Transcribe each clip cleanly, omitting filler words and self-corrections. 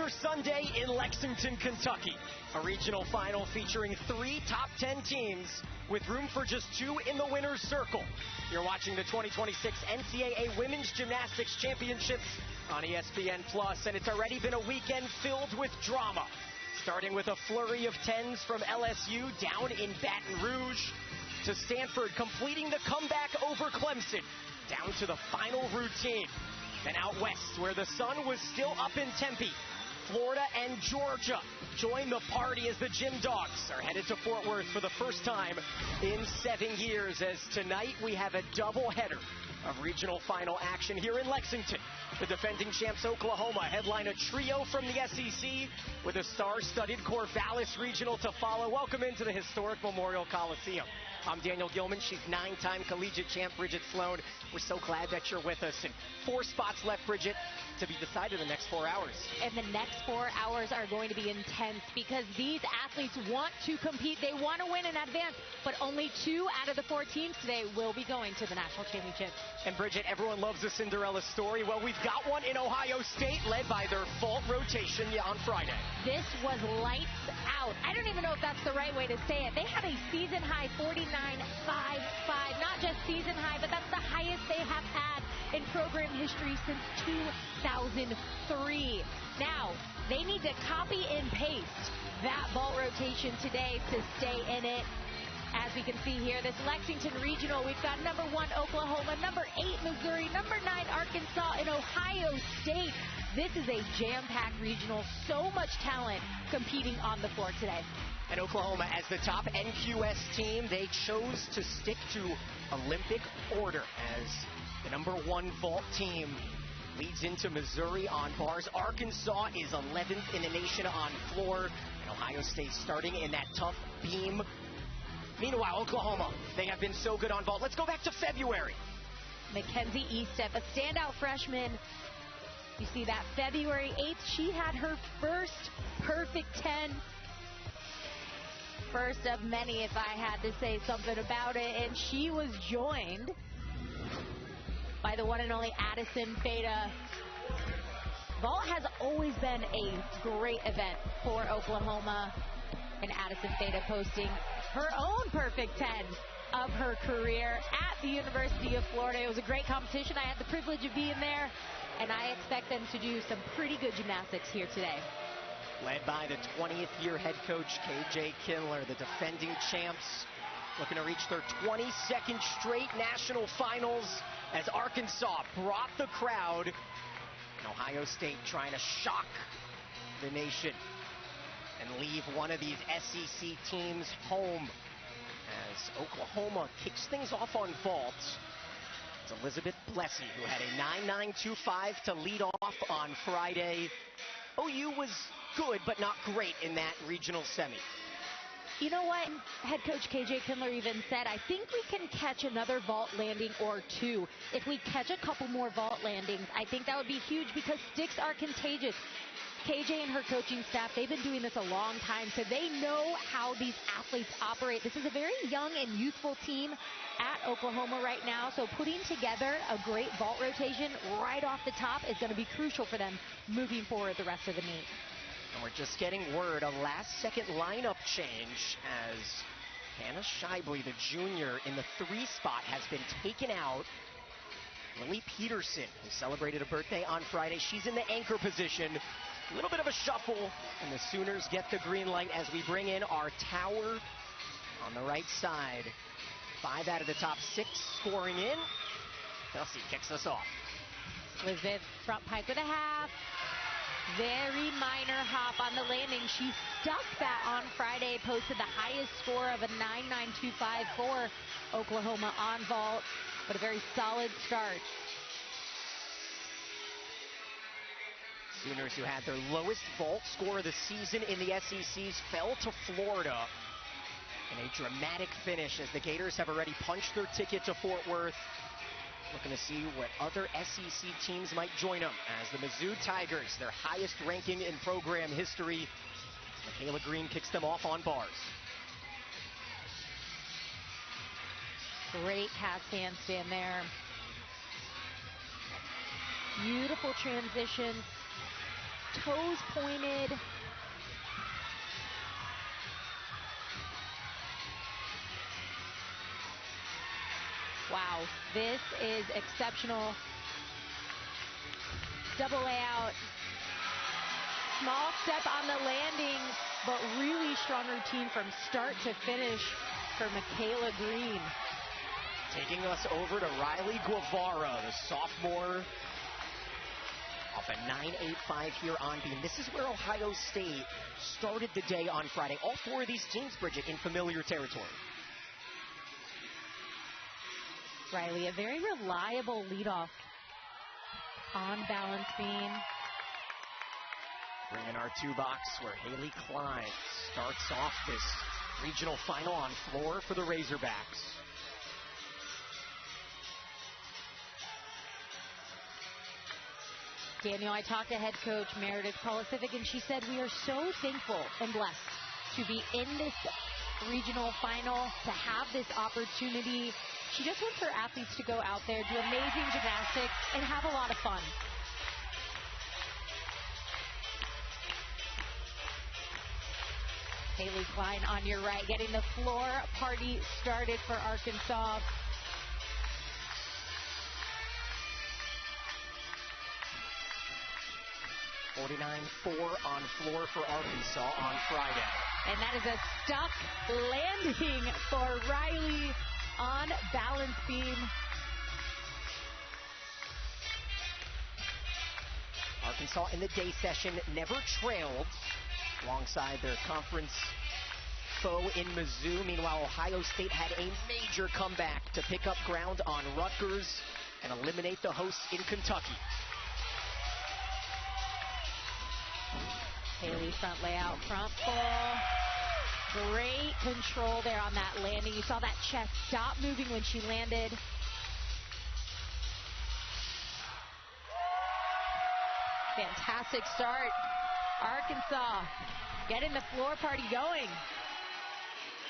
Easter Sunday in Lexington, Kentucky. A regional final featuring 3 top 10 teams with room for just 2 in the winner's circle. You're watching the 2026 NCAA Women's Gymnastics Championships on ESPN+, and it's already been a weekend filled with drama. Starting with a flurry of 10s from LSU down in Baton Rouge, to Stanford completing the comeback over Clemson, down to the final routine. Then out west, where the sun was still up in Tempe, Florida and Georgia join the party as the Gym Dogs are headed to Fort Worth for the first time in 7 years, as tonight we have a doubleheader of regional final action here in Lexington. The defending champs Oklahoma headline a trio from the SEC with a star-studded Corvallis Regional to follow. Welcome into the historic Memorial Coliseum. I'm Daniel Gilman. She's 9-time collegiate champ Bridget Sloan. We're so glad that you're with us. And 4 spots left, Bridget, to be decided in the next 4 hours. And the next 4 hours are going to be intense because these athletes want to compete. They want to win and advance, but only 2 out of the 4 teams today will be going to the national championship. And Bridget, everyone loves a Cinderella story. Well, we've got one in Ohio State, led by their vault rotation on Friday. This was lights out. I don't even know if that's the right way to say it. They had a season high 49.55. Not just season high, but that's the highest they have had in program history since 2003. Now, they need to copy and paste that vault rotation today to stay in it. As we can see here, this Lexington Regional, we've got number 1 Oklahoma, number 8 Missouri, number 9 Arkansas, and Ohio State. This is a jam-packed regional. So much talent competing on the floor today. And Oklahoma, as the top NQS team, they chose to stick to Olympic order as the number 1 vault team leads into Missouri on bars. Arkansas is 11th in the nation on floor, and Ohio State starting in that tough beam. Meanwhile, Oklahoma, they have been so good on vault. Let's go back to February. Mackenzie Eastep, a standout freshman. You see that February 8th, she had her first perfect 10. First of many, if I had to say something about it. And she was joined by the one and only Addison Beta. Vault has always been a great event for Oklahoma. And Addison Beta posting her own perfect 10 of her career at the University of Florida. It was a great competition. I had the privilege of being there, and I expect them to do some pretty good gymnastics here today. Led by the 20th year head coach, KJ Kindler, the defending champs looking to reach their 22nd straight national finals as Arkansas brought the crowd. And Ohio State trying to shock the nation and leave one of these SEC teams home as Oklahoma kicks things off on vault. It's Elizabeth Plessy, who had a 9.925 to lead off on Friday. OU was good, but not great in that regional semi. You know what? Head coach KJ Kindler even said, I think we can catch another vault landing or 2. If we catch a couple more vault landings, I think that would be huge because sticks are contagious. KJ and her coaching staff, they've been doing this a long time, so they know how these athletes operate. This is a very young and youthful team at Oklahoma right now, so putting together a great vault rotation right off the top is going to be crucial for them moving forward the rest of the meet. And we're just getting word, a last-second lineup change as Hannah Shibley, the junior, in the 3 spot has been taken out. Lily Peterson, who celebrated a birthday on Friday, she's in the anchor position. A little bit of a shuffle, and the Sooners get the green light as we bring in our tower on the right side. 5 out of the top 6 scoring in. Kelsey kicks us off. Elizabeth front pike with a half. Very minor hop on the landing. She stuck that on Friday, posted the highest score of a 9.925 for Oklahoma on vault, but a very solid start. Sooners, who had their lowest vault score of the season in the SECs, fell to Florida in a dramatic finish as the Gators have already punched their ticket to Fort Worth. Looking to see what other SEC teams might join them as the Mizzou Tigers, their highest ranking in program history. Michaela Green kicks them off on bars. Great cast handstand there. Beautiful transition. toes pointed. Wow, this is exceptional. Double layout. Small step on the landing, but really strong routine from start to finish for Michaela Green. Taking us over to Riley Guevara, the sophomore, off a 9.85 here on beam. This is where Ohio State started the day on Friday. All four of these teams, Bridget, in familiar territory. Riley, a very reliable leadoff on balance beam. Bringing our two box where Haley Klein starts off this regional final on floor for the Razorbacks. Daniel, I talked to head coach Meredith Kolosivic, and she said we are so thankful and blessed to be in this regional final, to have this opportunity. She just wants her athletes to go out there, do amazing gymnastics, and have a lot of fun. Haley Klein on your right, getting the floor party started for Arkansas. .49.4 on floor for Arkansas on Friday. And that is a stuck landing for Riley on balance beam. Arkansas in the day session never trailed alongside their conference foe in Mizzou. Meanwhile, Ohio State had a major comeback to pick up ground on Rutgers and eliminate the hosts in Kentucky. Haley front layout, front full. Great control there on that landing. You saw that chest stop moving when she landed. Fantastic start. Arkansas getting the floor party going.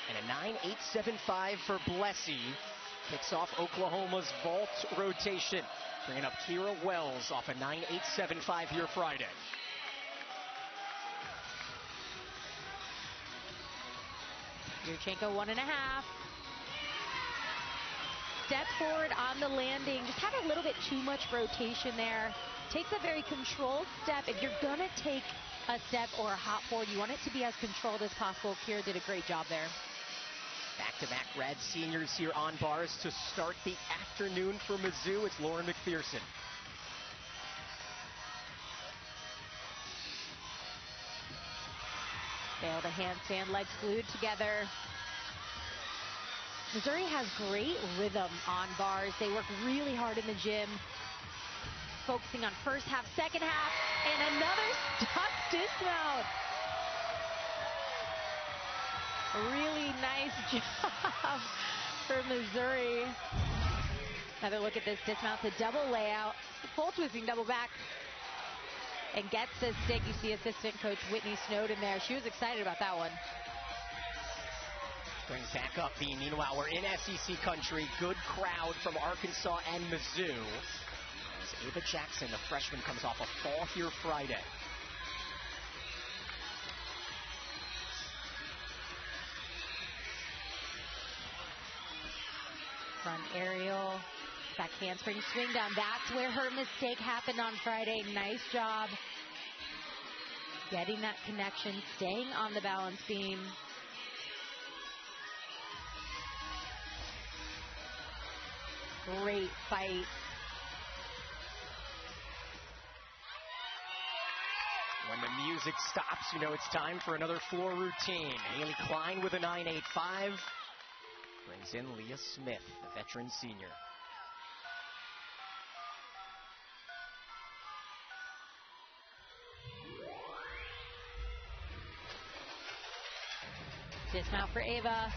And a 9.875 for Blessy kicks off Oklahoma's vault rotation. Bringing up Kira Wells off a 9.875 here Friday. Yurchenko 1.5. Step forward on the landing. Just had a little bit too much rotation there. Takes a very controlled step. If you're going to take a step or a hop forward, you want it to be as controlled as possible. Kira did a great job there. Back-to-back grad seniors here on bars to start the afternoon for Mizzou. It's Lauren McPherson. Failed a handstand, legs glued together. Missouri has great rhythm on bars. They work really hard in the gym, focusing on first half, second half, and another stuck dismount. Really nice job for Missouri. Another look at this dismount, the double layout, full twisting double back, and gets the stick. You see assistant coach Whitney Snowden there. She was excited about that one. Brings back up the meanwhile, we're in SEC country. Good crowd from Arkansas and Mizzou. As Ava Jackson, the freshman, comes off a fall here Friday. Front aerial, back handspring swing down. That's where her mistake happened on Friday. Nice job getting that connection, staying on the balance beam. Great fight. When the music stops, you know it's time for another floor routine. Haley Klein with a 9.85. Brings in Leah Smith, the veteran senior. Dismount for Ava.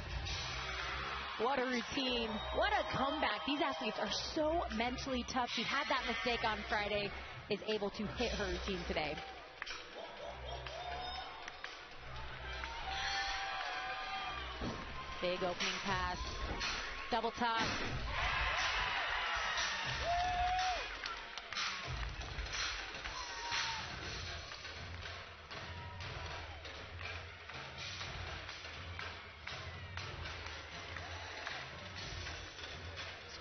What a routine. What a comeback. These athletes are so mentally tough. She had that mistake on Friday, is able to hit her routine today. Big opening pass. Double top.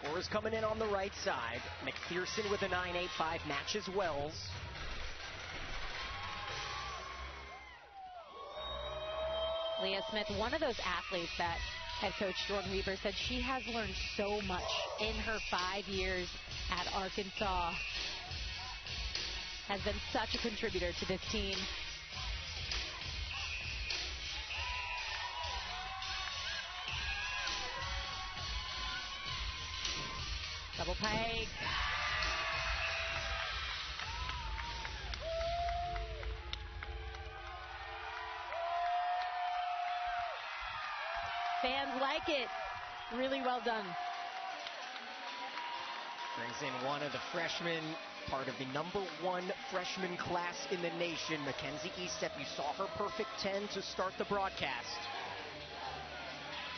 Scores coming in on the right side. McPherson with a 9.85 matches Wells. Leah Smith, one of those athletes that head coach Jordan Weaver said she has learned so much in her 5 years at Arkansas. Has been such a contributor to this team. Double pike. Fans like it. Really well done. Brings in one of the freshmen, part of the #1 freshman class in the nation, Mackenzie Estep. You saw her perfect 10 to start the broadcast.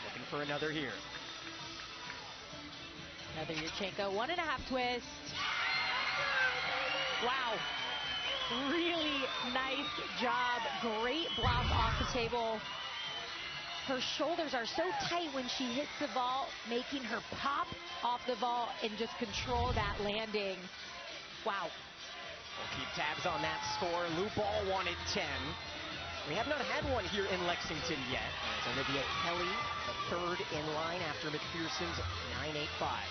Looking for another here. Another Yurchenko, 1.5 twist. Wow. Really nice job. Great block off the table. Her shoulders are so tight when she hits the vault, making her pop off the vault and just control that landing. Wow. We'll keep tabs on that score. Lou Ball wanted 10. We have not had one here in Lexington yet. There's Olivia Kelly, the third in line after McPherson's 9.85.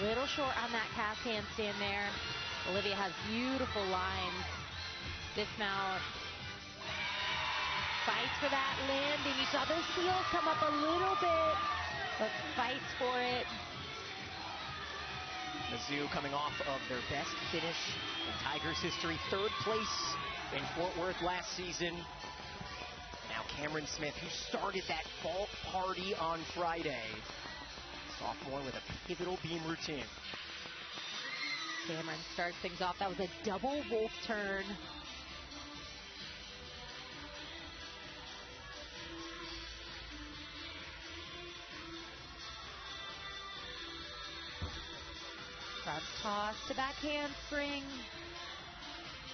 Little short on that cast handstand there. Olivia has beautiful lines. Dismount. Fights for that landing. You saw those heels come up a little bit, but fights for it. Mizzou coming off of their best finish in Tigers history, 3rd place in Fort Worth last season. Now Cameron Smith, who started that vault party on Friday. Sophomore with a pivotal beam routine. Cameron starts things off. That was a double wolf turn. Front toss to back handspring.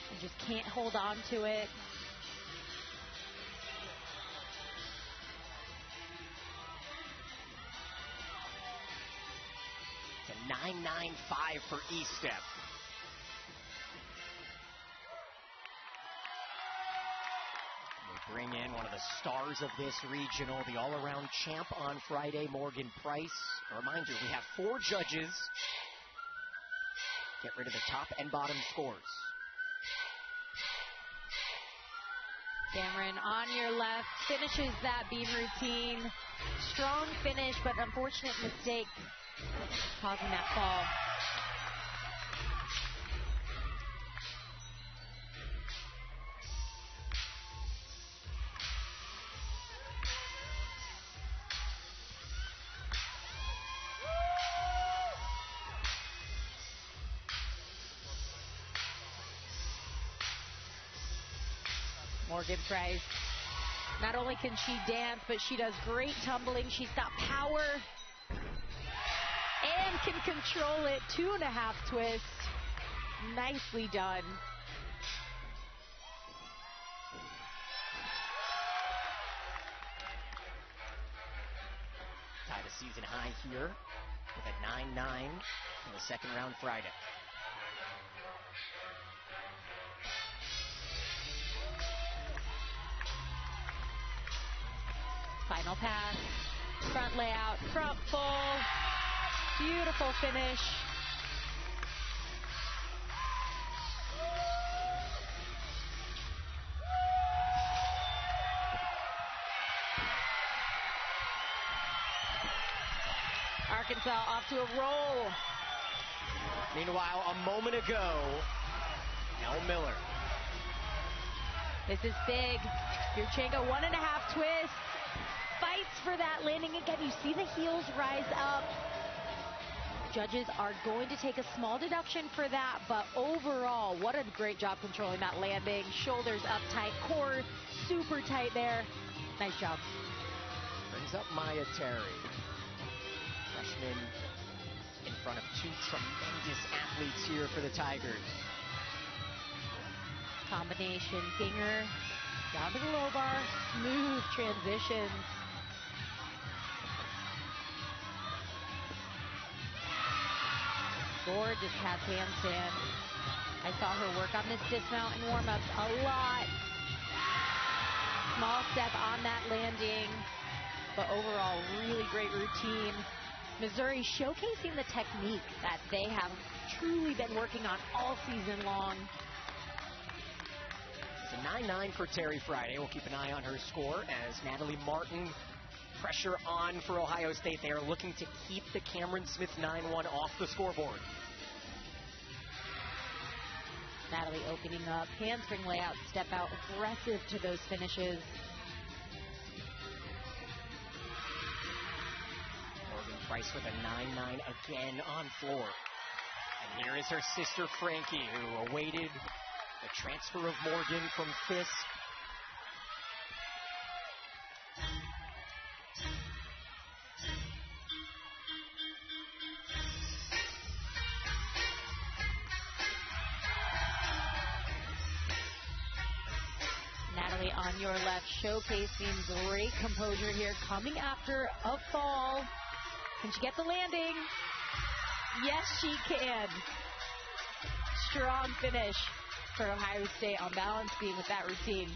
And just can't hold on to it. It's a 9.95 for Estep. We bring in one of the stars of this regional, the all-around champ on Friday, Morgan Price. A reminder, we have 4 judges. Get rid of the top and bottom scores. Cameron on your left, finishes that beam routine. Strong finish, but unfortunate mistake causing that fall. Morgan Price, not only can she dance, but she does great tumbling. She's got power and can control it. 2.5 twist. Nicely done. Tied a season high here with a 9-9 in the second round Friday. Final pass, front layout, front full, beautiful finish. Arkansas off to a roll. Meanwhile, a moment ago, Elle Miller. This is big. Yurchenko, 1.5 twist. Fights for that landing again. You see the heels rise up. Judges are going to take a small deduction for that, but overall, what a great job controlling that landing. Shoulders up tight, core super tight there. Nice job. Brings up Maya Terry. Freshman in front of 2 tremendous athletes here for the Tigers. Combination, Ginger down to the low bar, smooth transitions. Gorgeous calf handstand. I saw her work on this dismount in warm-ups a lot. Small step on that landing, but overall, really great routine. Missouri showcasing the technique that they have truly been working on all season long. It's a 9-9 for Terry Friday. We'll keep an eye on her score as Natalie Martin, pressure on for Ohio State. They are looking to keep the Cameron Smith 9-1 off the scoreboard. Natalie opening up, handspring layout, step out, aggressive to those finishes. Morgan Price with a 9-9 again on floor. And here is her sister Frankie, who awaited the transfer of Morgan from Fisk. Natalie on your left, showcasing great composure here, coming after a fall. Can she get the landing? Yes, she can. Strong finish for Ohio State on balance beam with that routine.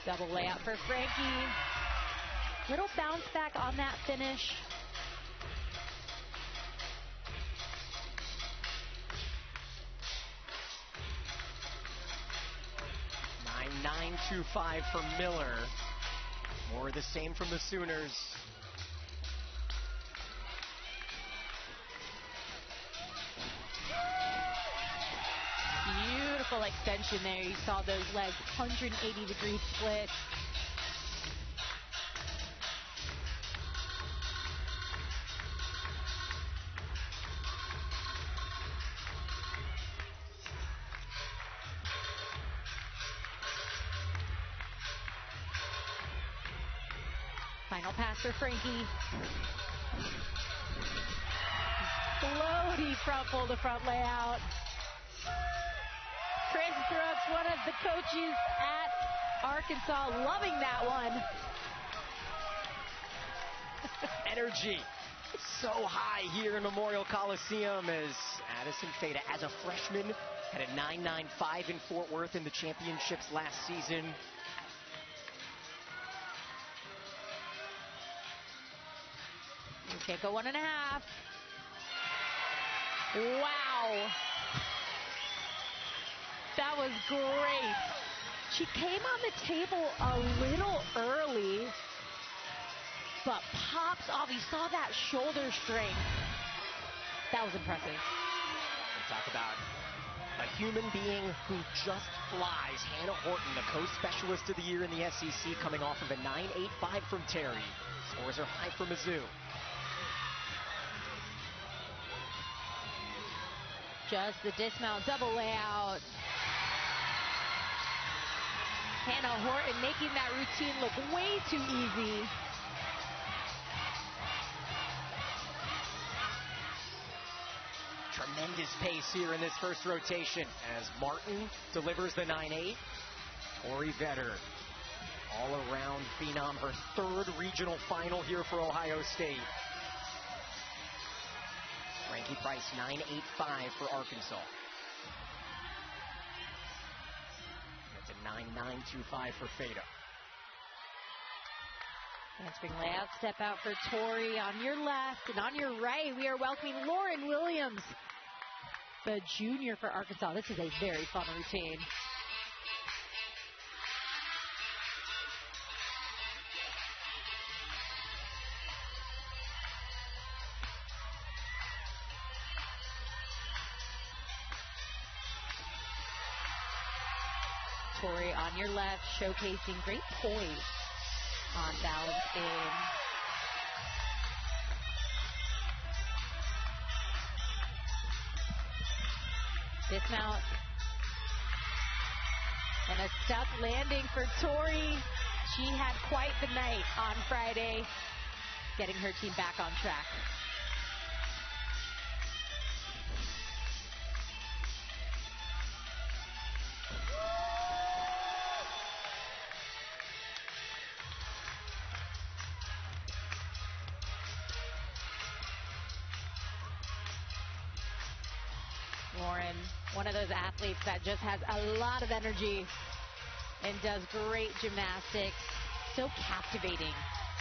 Double layout for Frankie. Little bounce back on that finish. 9.925 for Miller. More of the same from the Sooners. Beautiful extension there. You saw those legs, 180-degree split. Final pass for Frankie. Floaty front full to front layout. Chris Brooks, one of the coaches at Arkansas, loving that one. Energy so high here in Memorial Coliseum as Addison Feda, as a freshman, had a 9.95 in Fort Worth in the championships last season. Okay, go 1.5. Wow. That was great. She came on the table a little early, but pops off. You saw that shoulder strength. That was impressive. We talk about a human being who just flies. Hannah Horton, the co-specialist of the year in the SEC, coming off of a 9.85 from Terry. Scores are high for Mizzou. Just the dismount, double layout. Hannah Horton making that routine look way too easy. Tremendous pace here in this first rotation as Martin delivers the 9.8. Tori Vetter, all-around phenom, her third regional final here for Ohio State. Frankie Price, 9.85 for Arkansas. That's a 9.925 for Feda. Handspring layout, step out for Tori on your left, and on your right, we are welcoming Lauren Williams, the junior for Arkansas. This is a very fun routine. Tori on your left, showcasing great poise on balance beam. Dismount. And a stuck landing for Tori. She had quite the night on Friday, getting her team back on track. One of those athletes that just has a lot of energy and does great gymnastics. So captivating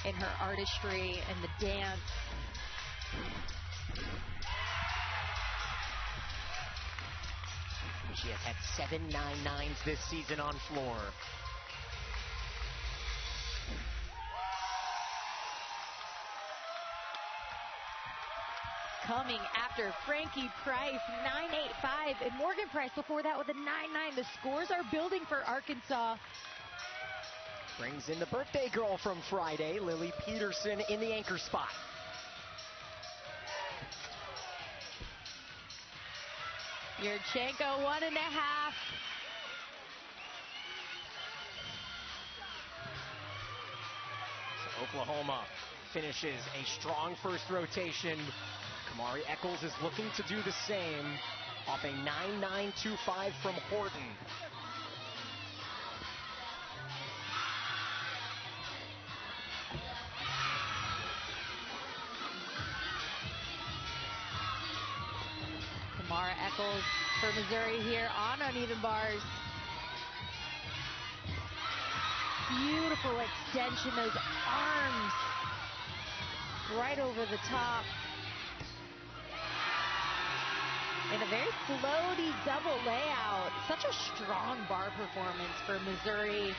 in her artistry and the dance. She has had 7 9-9s this season on floor. Coming after Frankie Price, 9.85, and Morgan Price before that with a 9.9. The scores are building for Arkansas. Brings in the birthday girl from Friday, Lily Peterson, in the anchor spot. Yurchenko, 1.5. So Oklahoma finishes a strong first rotation. Kamari Eccles is looking to do the same off a 9.925 from Horton. Kamara Eccles for Missouri here on uneven bars. Beautiful extension, those arms right over the top. And a very floaty double layout. Such a strong bar performance for Missouri.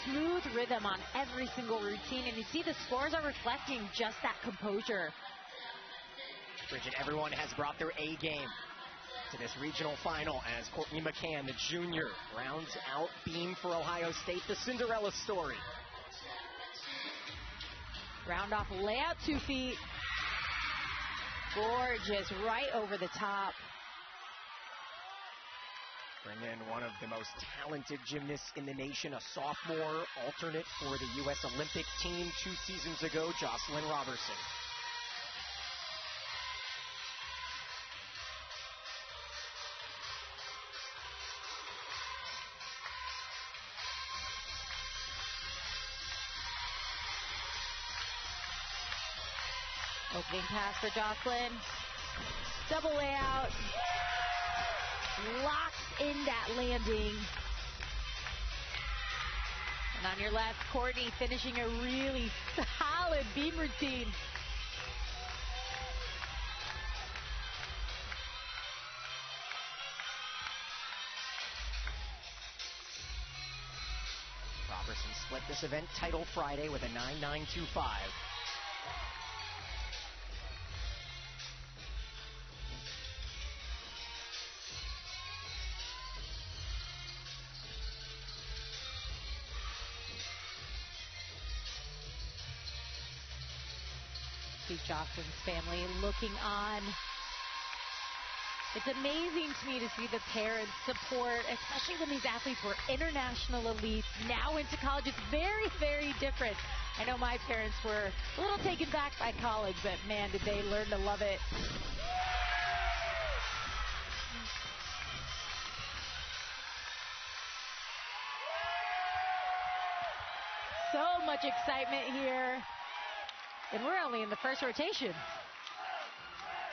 Smooth rhythm on every single routine, and you see the scores are reflecting just that composure. Bridget, everyone has brought their A game to this regional final as Courtney McCann, the junior, rounds out beam for Ohio State, the Cinderella story. Round off layout 2 feet. Gorgeous, right over the top. Bring in one of the most talented gymnasts in the nation, a sophomore alternate for the U.S. Olympic team 2 seasons ago, Jocelyn Robertson. Opening pass for Jocelyn. Double layout. Locks in that landing. And on your left, Courtney finishing a really solid beam routine. Robertson split this event title Friday with a 9.925. Jocelyn's family looking on. It's amazing to me to see the parents support, especially when these athletes were international elites, now into college. It's very, very different. I know my parents were a little taken back by college, but man, did they learn to love it. So much excitement here. And we're only in the first rotation.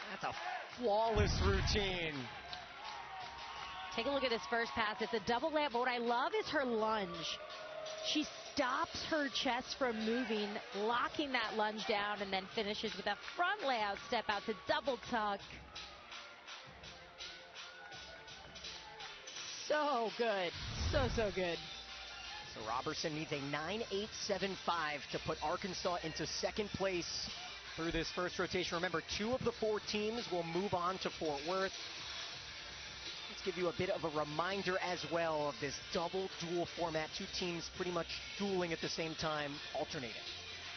That's a flawless routine. Take a look at this first pass. It's a double layup, but what I love is her lunge. She stops her chest from moving, locking that lunge down, and then finishes with a front layout step out to double tuck. So good. So good. So Robertson needs a 9.875 to put Arkansas into second place through this first rotation. Remember, 2 of the 4 teams will move on to Fort Worth. Let's give you a bit of a reminder as well of this double duel format. 2 teams pretty much dueling at the same time, alternating.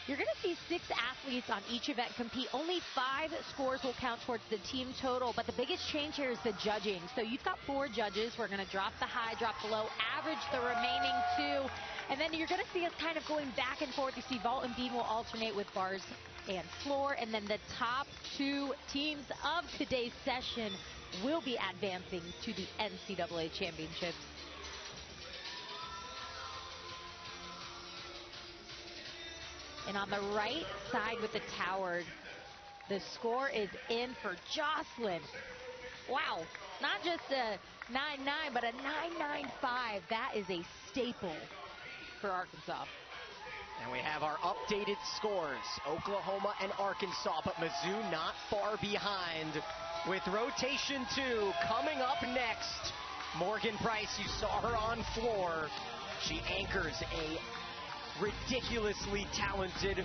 You're going to see 6 athletes on each event compete. Only 5 scores will count towards the team total, but the biggest change here is the judging. So you've got 4 judges. We're going to drop the high, drop the low, average the remaining 2, and then you're going to see us kind of going back and forth. You see vault and beam will alternate with bars and floor, and then the top 2 teams of today's session will be advancing to the NCAA championships. And on the right side with the tower, the score is in for Jocelyn. Wow, Not just a 9-9, but a 9-9-5. That is a staple for Arkansas. And we have our updated scores, Oklahoma and Arkansas, but Mizzou not far behind with rotation 2 coming up next. Morgan Price, you saw her on floor. She anchors a ridiculously talented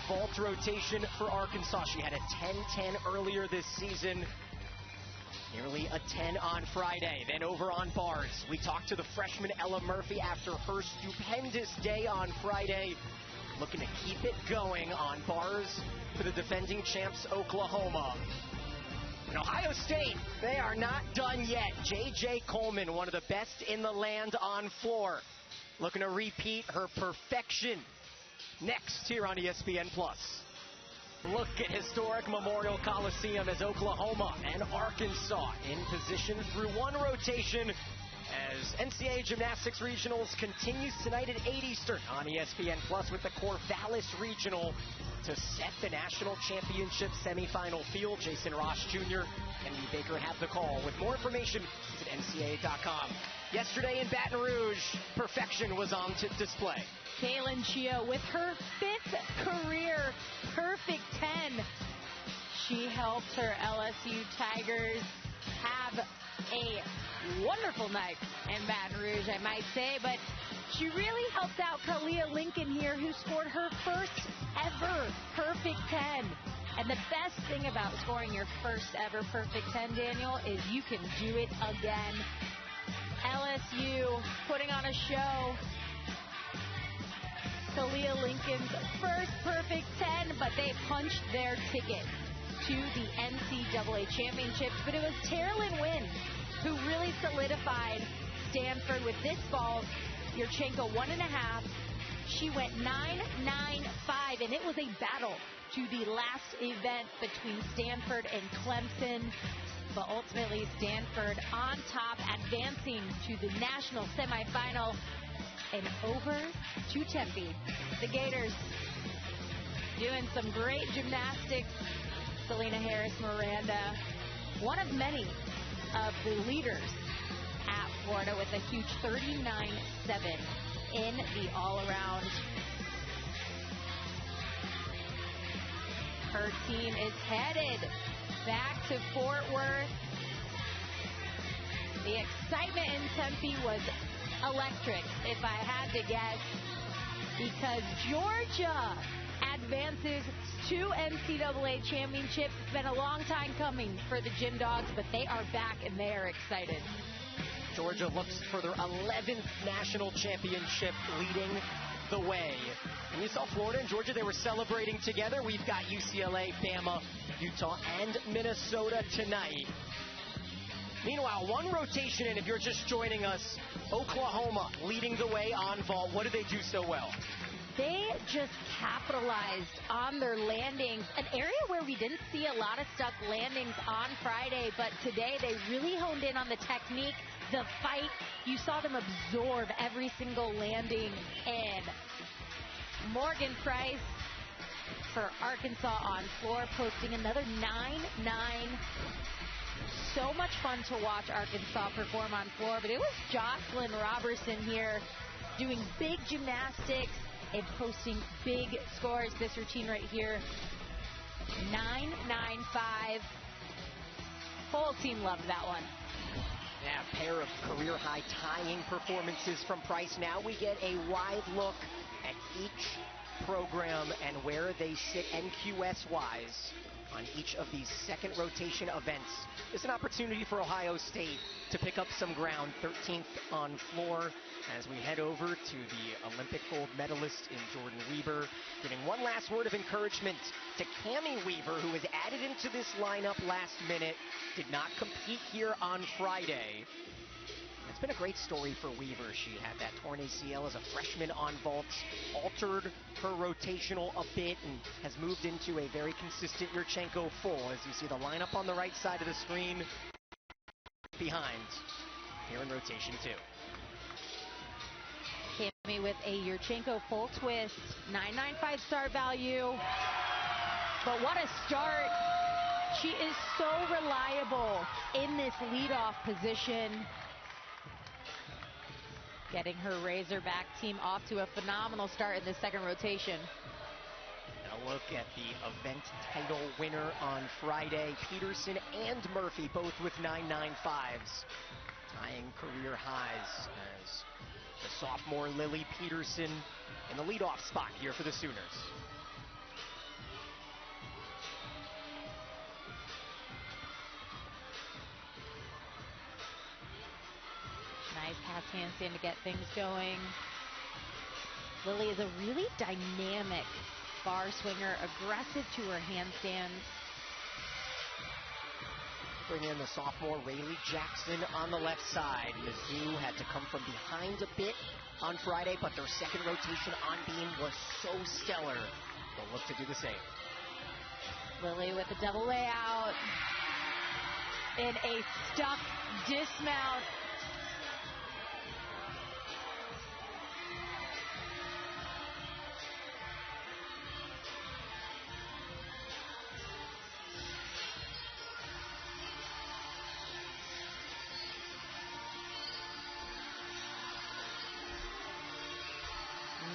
vault rotation for Arkansas. She had a 10-10 earlier this season. Nearly a 10 on Friday. Then over on bars, we talked to the freshman Ella Murphy after her stupendous day on Friday. Looking to keep it going on bars for the defending champs, Oklahoma. And Ohio State, they are not done yet. J.J. Coleman, one of the best in the land on floor. Looking to repeat her perfection next here on ESPN+. Look at historic Memorial Coliseum as Oklahoma and Arkansas in position through one rotation as NCAA Gymnastics Regionals continues tonight at 8 Eastern on ESPN Plus with the Corvallis Regional to set the national championship semifinal field. Jason Ross Jr. and Lee Baker have the call. With more information, visit NCAA.com. Yesterday in Baton Rouge, perfection was on display. Kaylin Chio with her 5th career perfect 10. She helped her LSU Tigers have a wonderful night in Baton Rouge, I might say, but she really helped out Kalia Lincoln here, who scored her first ever perfect 10. And the best thing about scoring your first ever perfect 10, Daniel, is you can do it again. LSU putting on a show. Kalia Lincoln's first perfect 10, but they punched their ticket to the NCAA championships. But it was Terrelyn Wynn who really solidified Stanford with this vault. Yurchenko 1.5. She went 9-9-5, and it was a battle to the last event between Stanford and Clemson. But ultimately, Stanford on top, advancing to the national semifinal and over to Tempe. The Gators doing some great gymnastics. Selena Harris-Miranda, one of many of the leaders at Florida with a huge 39-7 in the all-around. Her team is headed back to Fort Worth. The excitement in Tempe was electric, if I had to guess, because Georgia advances to NCAA championships. It's been a long time coming for the Gym Dogs, but they are back and they are excited. Georgia looks for their 11th national championship, leading the way. And you saw Florida and Georgia, they were celebrating together. We've got UCLA, Bama, Utah, and Minnesota tonight. Meanwhile, one rotation in, if you're just joining us, Oklahoma leading the way on vault. What do they do so well? They just capitalized on their landings, an area where we didn't see a lot of stuck landings on Friday, but today they really honed in on the technique, the fight. You saw them absorb every single landing, and Morgan Price for Arkansas on floor, posting another 9-9. So much fun to watch Arkansas perform on floor, but it was Jocelyn Robertson here doing big gymnastics and posting big scores. This routine right here, 9-9-5. Whole team loved that one. Yeah, a pair of career-high tying performances from Price. Now we get a wide look at each program and where they sit NQS-wise on each of these second rotation events. It's an opportunity for Ohio State to pick up some ground, 13th on floor, as we head over to the Olympic gold medalist in Jordan Weber. Giving one last word of encouragement to Cammie Weaver, who was added into this lineup last minute, did not compete here on Friday. It's been a great story for Weaver. She had that torn ACL as a freshman on vault, altered her rotational a bit, and has moved into a very consistent Yurchenko full, as you see the lineup on the right side of the screen behind here in rotation 2. Cammie with a Yurchenko full twist, 9.95 start value. But what a start She is so reliable in this leadoff position. Getting her Razorback team off to a phenomenal start in this second rotation. A look at the event title winner on Friday. Peterson and Murphy both with 9.95s, tying career highs as the sophomore Lily Peterson in the leadoff spot here for the Sooners. Nice pass handstand to get things going. Lily is a really dynamic bar swinger, aggressive to her handstands. Bring in the sophomore Rayleigh Jackson on the left side. Mizzou had to come from behind a bit on Friday, but their second rotation on beam was so stellar. They'll look to do the same. Lily with a double layout in a stuck dismount.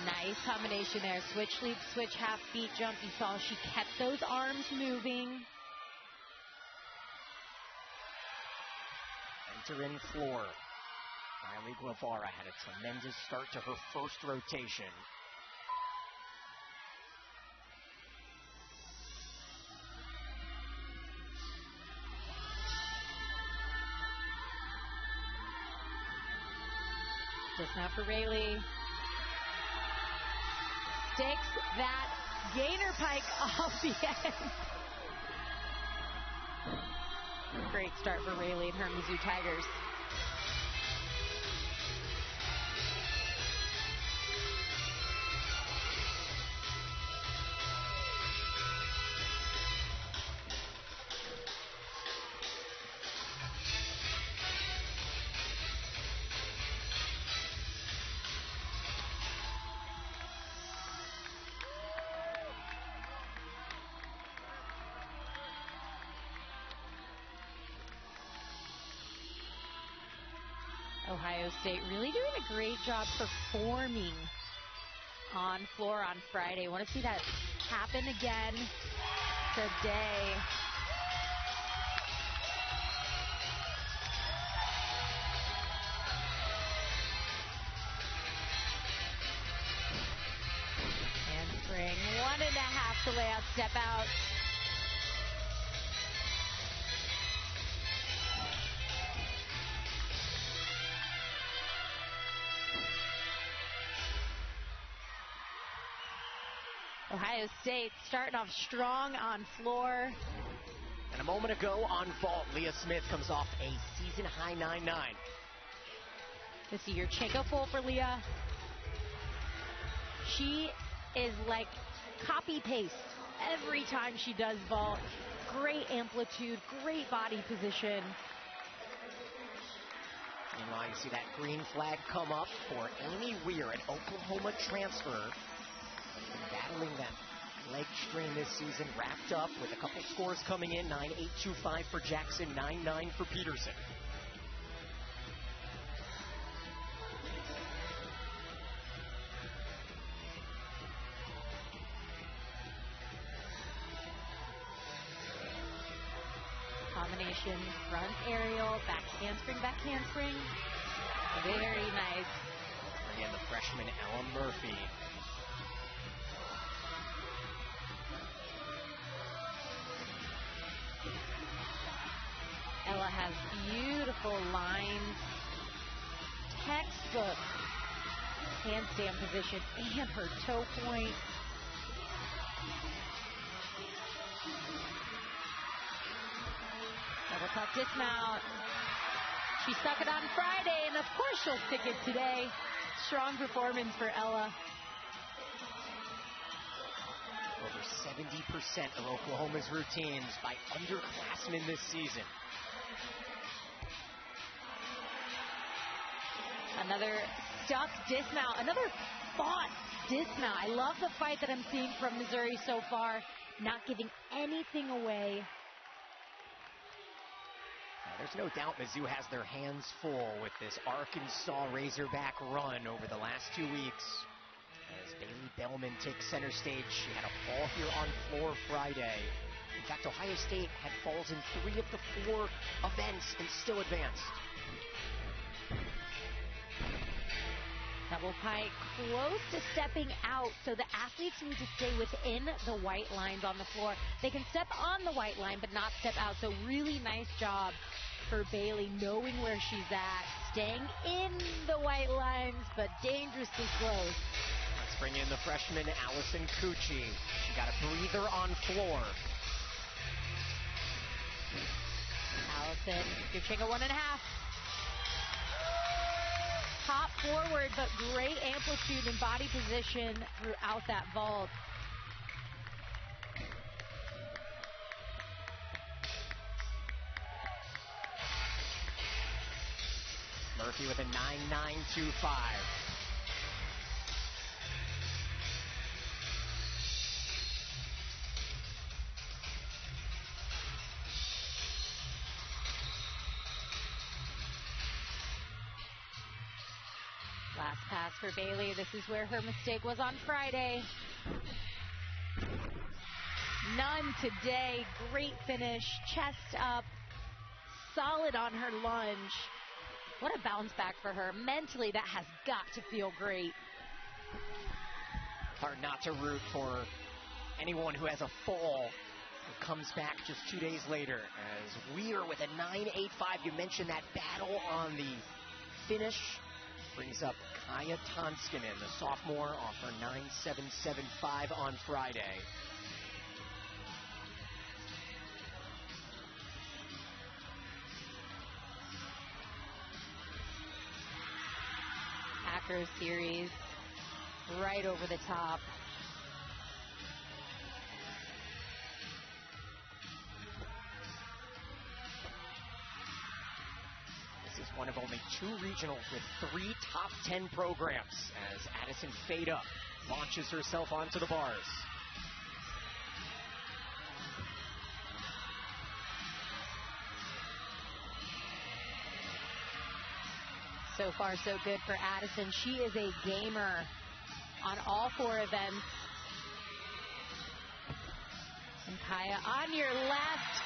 Nice combination there. Switch leap, switch half beat jump. You saw she kept those arms moving. Enter in floor. Riley Guevara had a tremendous start to her first rotation. Dismount for Rayleigh. Sticks that gainer pike off the end. Great start for Rayleigh and her Mizzou Tigers. Ohio State really doing a great job performing on floor on Friday. Want to see that happen again today. Handspring, 1.5 to lay out, step out. Ohio State starting off strong on floor. And a moment ago on vault, Leah Smith comes off a season-high 9.9. This is your Chenko full for Leah. She is like copy-paste every time she does vault. Great amplitude, great body position. Meanwhile, you see that green flag come up for Amy Weir, an Oklahoma transfer. Been battling that leg strain this season, wrapped up with a couple scores coming in, 9.825 for Jackson, 9.9 for Peterson. Combination, front aerial, back handspring. Very nice. Again, the freshman Ella Murphy. Ella has beautiful lines, textbook handstand position, and her toe point. Double top dismount. She stuck it on Friday, and of course she'll stick it today. Strong performance for Ella. Over 70% of Oklahoma's routines by underclassmen this season. Another stuck dismount, another fought dismount. I love the fight that I'm seeing from Missouri so far, not giving anything away. There's no doubt Mizzou has their hands full with this Arkansas Razorback run over the last 2 weeks. As Bailey Bellman takes center stage, she had a fall here on floor Friday. In fact, Ohio State had falls in 3 of the 4 events and still advanced. Double pike close to stepping out, so the athletes need to stay within the white lines on the floor. They can step on the white line but not step out, so really nice job for Bailey knowing where she's at, staying in the white lines but dangerously close. Let's bring in the freshman Allison Cucci. She got a breather on floor. Allison, your check of 1.5. Hop forward, but great amplitude and body position throughout that vault. Murphy with a 9.925. Last pass for Bailey. This is where her mistake was on Friday. None today. Great finish. Chest up. Solid on her lunge. What a bounce back for her. Mentally, that has got to feel great. Hard not to root for anyone who has a fall who comes back just 2 days later. As Weir with a 9.85. You mentioned that battle on the finish. Brings up Kaya Tonskinen, the sophomore, off her 9.775 on Friday. Acro series right over the top. This is one of only 2 regionals with 3 top 10 programs as Addison Fada launches herself onto the bars. So far, so good for Addison. She is a gamer on all 4 events. And Kaya on your left.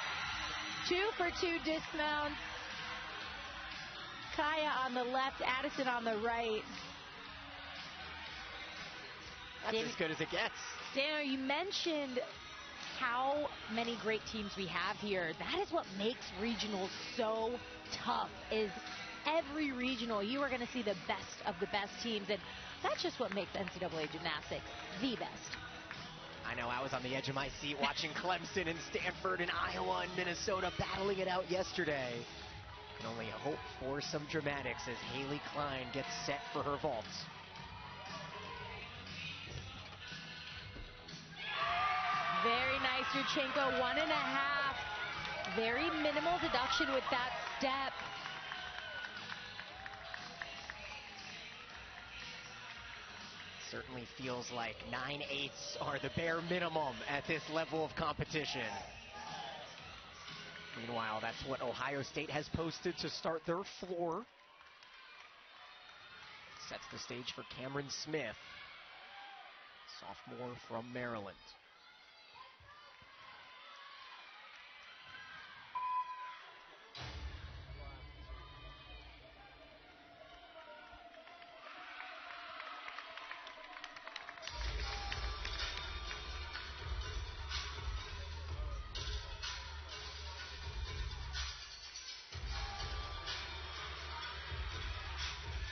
2 for 2 dismounts. Kaya on the left, Addison on the right. That's as good as it gets. Daniel, you mentioned how many great teams we have here. That is what makes regionals so tough, is every regional you are going to see the best of the best teams, and that's just what makes NCAA gymnastics the best. I know, I was on the edge of my seat watching Clemson and Stanford and Iowa and Minnesota battling it out yesterday. Can only hope for some dramatics as Haley Klein gets set for her vault. Very nice, Yurchenko, 1.5. Very minimal deduction with that step. Certainly feels like 9/8 are the bare minimum at this level of competition. Meanwhile, that's what Ohio State has posted to start their floor. Sets the stage for Cameron Smith, sophomore from Maryland.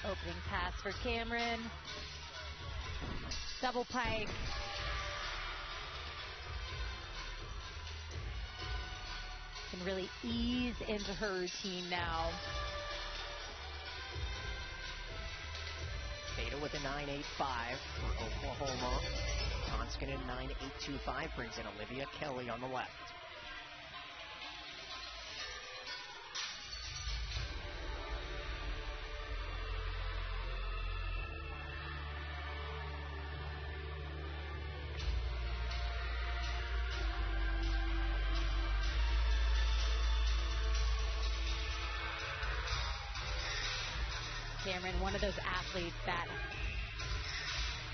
Opening pass for Cameron. Double pike. Can really ease into her routine now. Fada with a 9.85 for Oklahoma. Tonskinen 9.825 brings in Olivia Kelly on the left. Cameron, one of those athletes that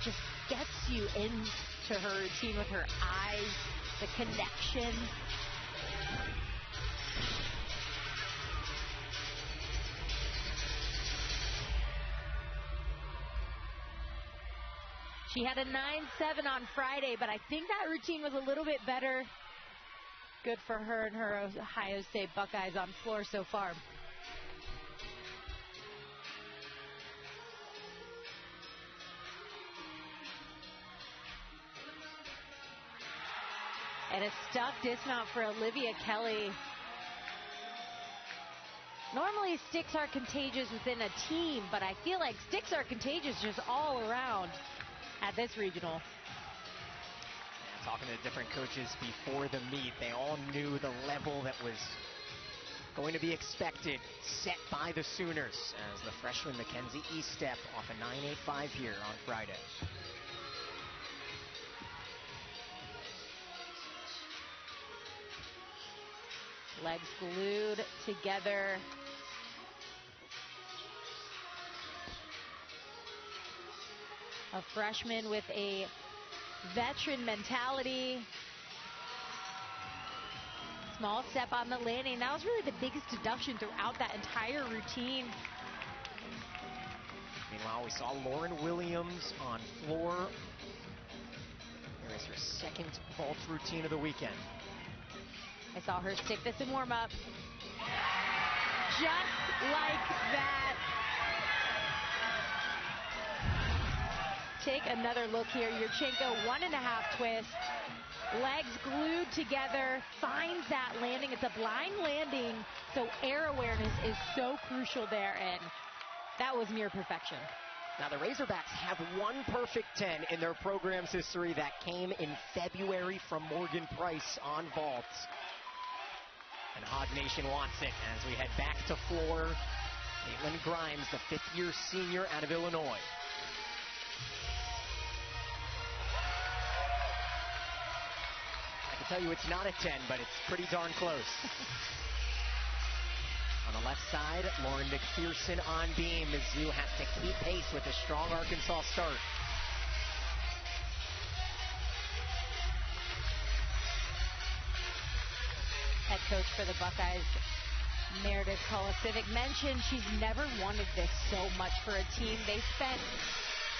just gets you into her routine with her eyes, the connection. She had a 9.7 on Friday, but I think that routine was a little bit better. Good for her and her Ohio State Buckeyes on floor so far. And a stuck dismount for Olivia Kelly. Normally sticks are contagious within a team, but I feel like sticks are contagious just all around at this regional. Talking to different coaches before the meet, they all knew the level that was going to be expected, set by the Sooners, as the freshman Mackenzie Eastep off a 9.85 here on Friday. Legs glued together. A freshman with a veteran mentality. Small step on the landing. That was really the biggest deduction throughout that entire routine. Meanwhile, we saw Lauren Williams on floor. Here is her second vault routine of the weekend. I saw her stick this in warm-up. Just like that. Take another look here. Yurchenko, 1.5 twist. Legs glued together. Finds that landing. It's a blind landing, so air awareness is so crucial there, and that was near perfection. Now, the Razorbacks have one perfect 10 in their program's history that came in February from Morgan Price on vault. And Hog Nation wants it as we head back to floor. Caitlin Grimes, the fifth-year senior out of Illinois. I can tell you it's not a 10, but it's pretty darn close. On the left side, Lauren McPherson on beam. Mizzou has to keep pace with a strong Arkansas start. Head coach for the Buckeyes, Meredith Kolosevic, mentioned she's never wanted this so much for a team. They spent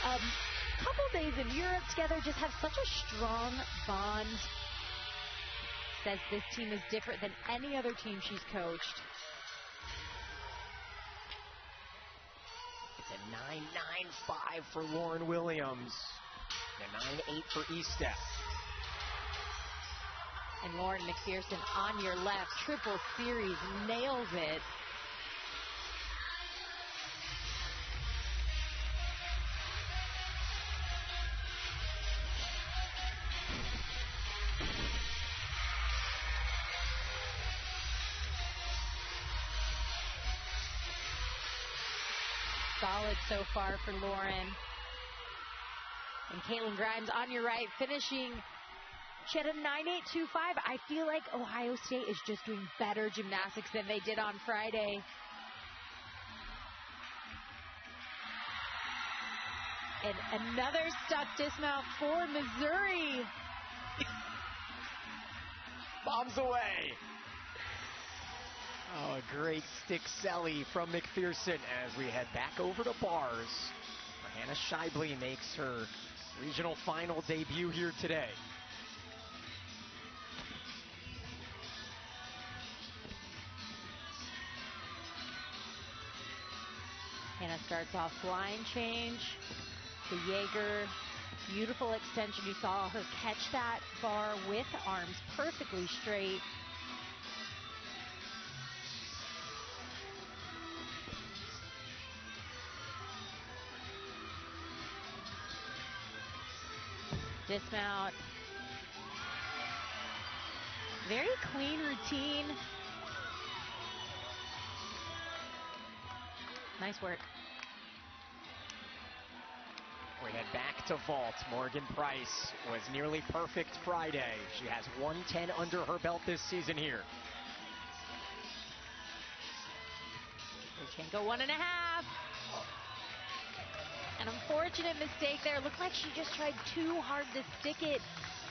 a couple days in Europe together, just have such a strong bond. Says this team is different than any other team she's coached. It's a 9.95 for Lauren Williams. And a 9.8 for Eastep. And Lauren McPherson on your left, triple series, nails it. Solid so far for Lauren. And Caitlin Grimes on your right, finishing. She had a 9.825. I feel like Ohio State is just doing better gymnastics than they did on Friday. And another stuck dismount for Missouri. Bombs away. Oh, a great stick celly from McPherson as we head back over to bars. Hannah Scheibele makes her regional final debut here today. Hannah starts off line change to Jaeger. Beautiful extension. You saw her catch that bar with arms perfectly straight. Dismount. Very clean routine. Nice work. We head back to vault. Morgan Price was nearly perfect Friday. She has 110 under her belt this season here. Yurchenko 1.5. An unfortunate mistake there. Looked like she just tried too hard to stick it.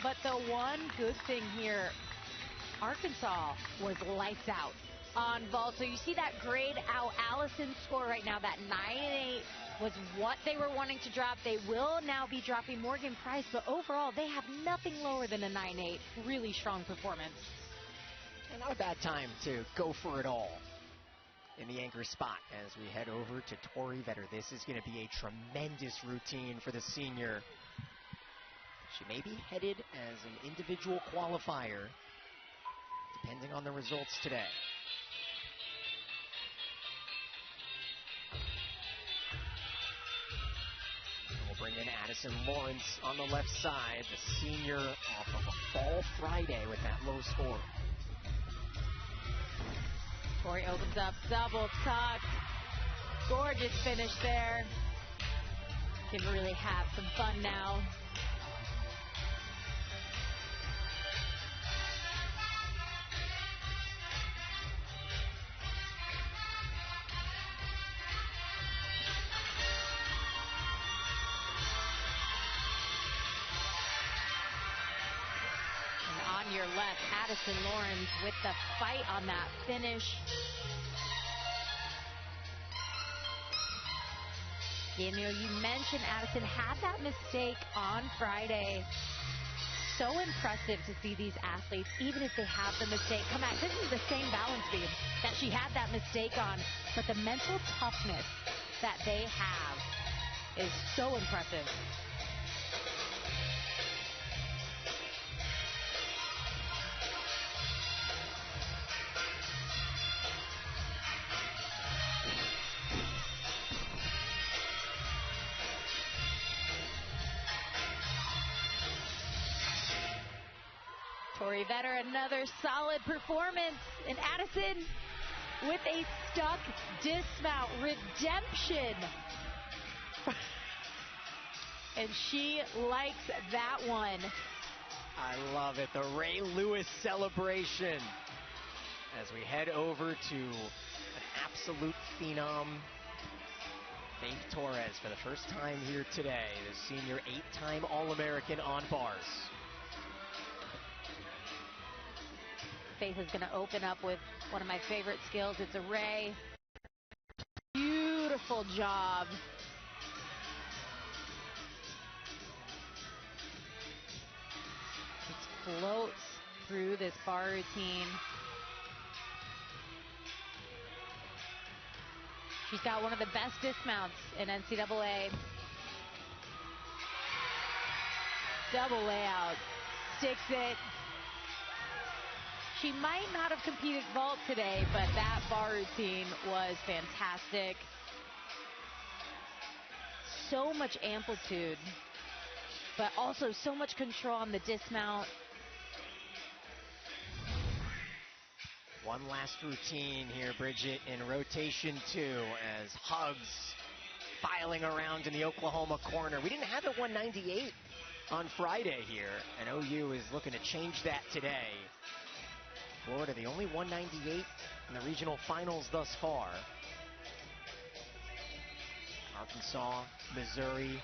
But the one good thing here, Arkansas was lights out on vault. So you see that grade out Allison score right now, that 9-8 was what they were wanting to drop. They will now be dropping Morgan Price, but overall they have nothing lower than a 9-8. Really strong performance. And not a bad time to go for it all in the anchor spot as we head over to Tori Vetter. This is going to be a tremendous routine for the senior. She may be headed as an individual qualifier, depending on the results today. We'll bring in Addison Lawrence on the left side, the senior off of a fall Friday with that low score. Tori opens up, double tuck. Gorgeous finish there. Can really have some fun now. And on your left, Addison Lawrence with the fight on that finish. Daniel, you mentioned Addison had that mistake on Friday. So impressive to see these athletes, even if they have the mistake, come back. This is the same balance beam that she had that mistake on, but the mental toughness that they have is so impressive. Tori Vetter, another solid performance. And Addison with a stuck dismount. Redemption. And she likes that one. I love it. The Ray Lewis celebration as we head over to an absolute phenom, Faith Torres, for the first time here today. The senior 8-time All-American on bars. Faith is going to open up with one of my favorite skills. It's a Ray. Beautiful job. Just floats through this bar routine. She's got one of the best dismounts in NCAA. Double layout. Sticks it. She might not have competed vault today, but that bar routine was fantastic. So much amplitude, but also so much control on the dismount. One last routine here, Bridget, in rotation 2 as Hugs filing around in the Oklahoma corner. We didn't have it 198 on Friday here, and OU is looking to change that today. Florida, the only 198 in the regional finals thus far. Arkansas, Missouri,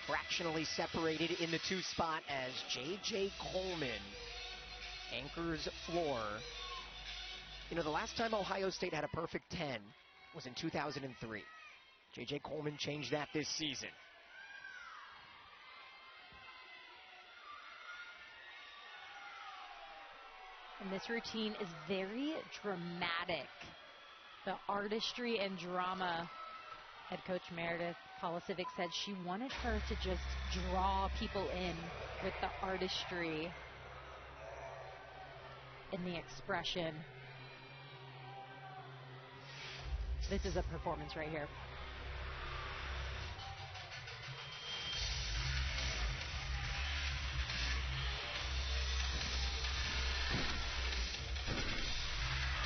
fractionally separated in the 2 spot as J.J. Coleman anchors floor. You know, the last time Ohio State had a perfect 10 was in 2003. J.J. Coleman changed that this season. And this routine is very dramatic. The artistry and drama. Head coach Meredith Polisivic said she wanted her to just draw people in with the artistry and the expression. This is a performance right here.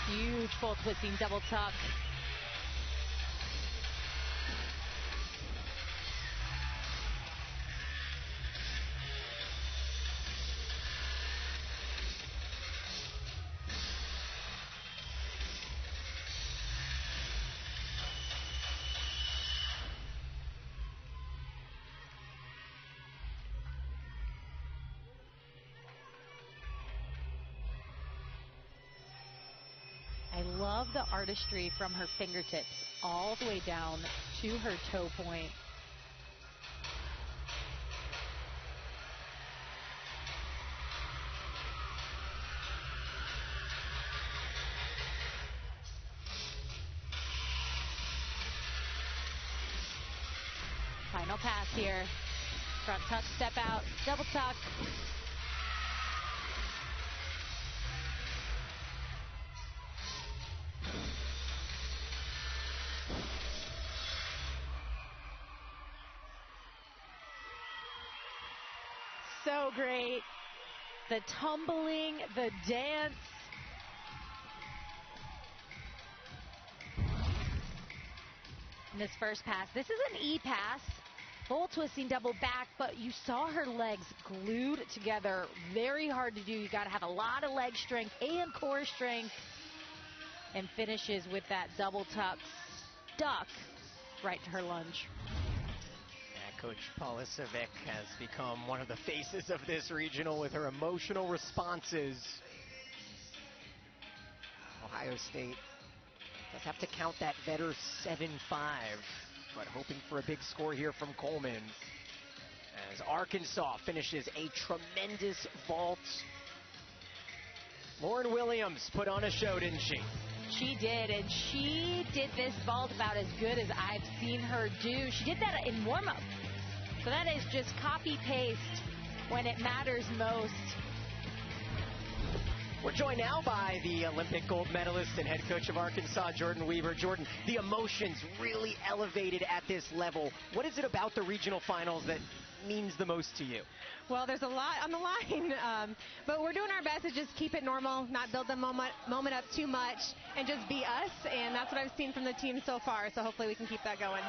Huge full twisting double tuck. the artistry from her fingertips all the way down to her toe point. Final pass here. Front tuck, step out, double tuck. So great. The tumbling, the dance. And this first pass, this is an E pass. Full twisting double back, but you saw her legs glued together. Very hard to do. You got to have a lot of leg strength and core strength. And finishes with that double tuck stuck right to her lunge. Yeah, Coach Policevic has become one of the faces of this regional with her emotional responses. Ohio State does have to count that better 7-5. But hoping for a big score here from Coleman as Arkansas finishes a tremendous vault. Lauren Williams put on a show, didn't she? She did, and she did this vault about as good as I've seen her do. She did that in warm-up. So that is just copy-paste when it matters most. We're joined now by the Olympic gold medalist and head coach of Arkansas, Jordan Weaver. Jordan, the emotions really elevated at this level. What is it about the regional finals that means the most to you? Well, there's a lot on the line, but we're doing our best to just keep it normal, not build the moment up too much, and just be us, and that's what I've seen from the team so far, so hopefully we can keep that going.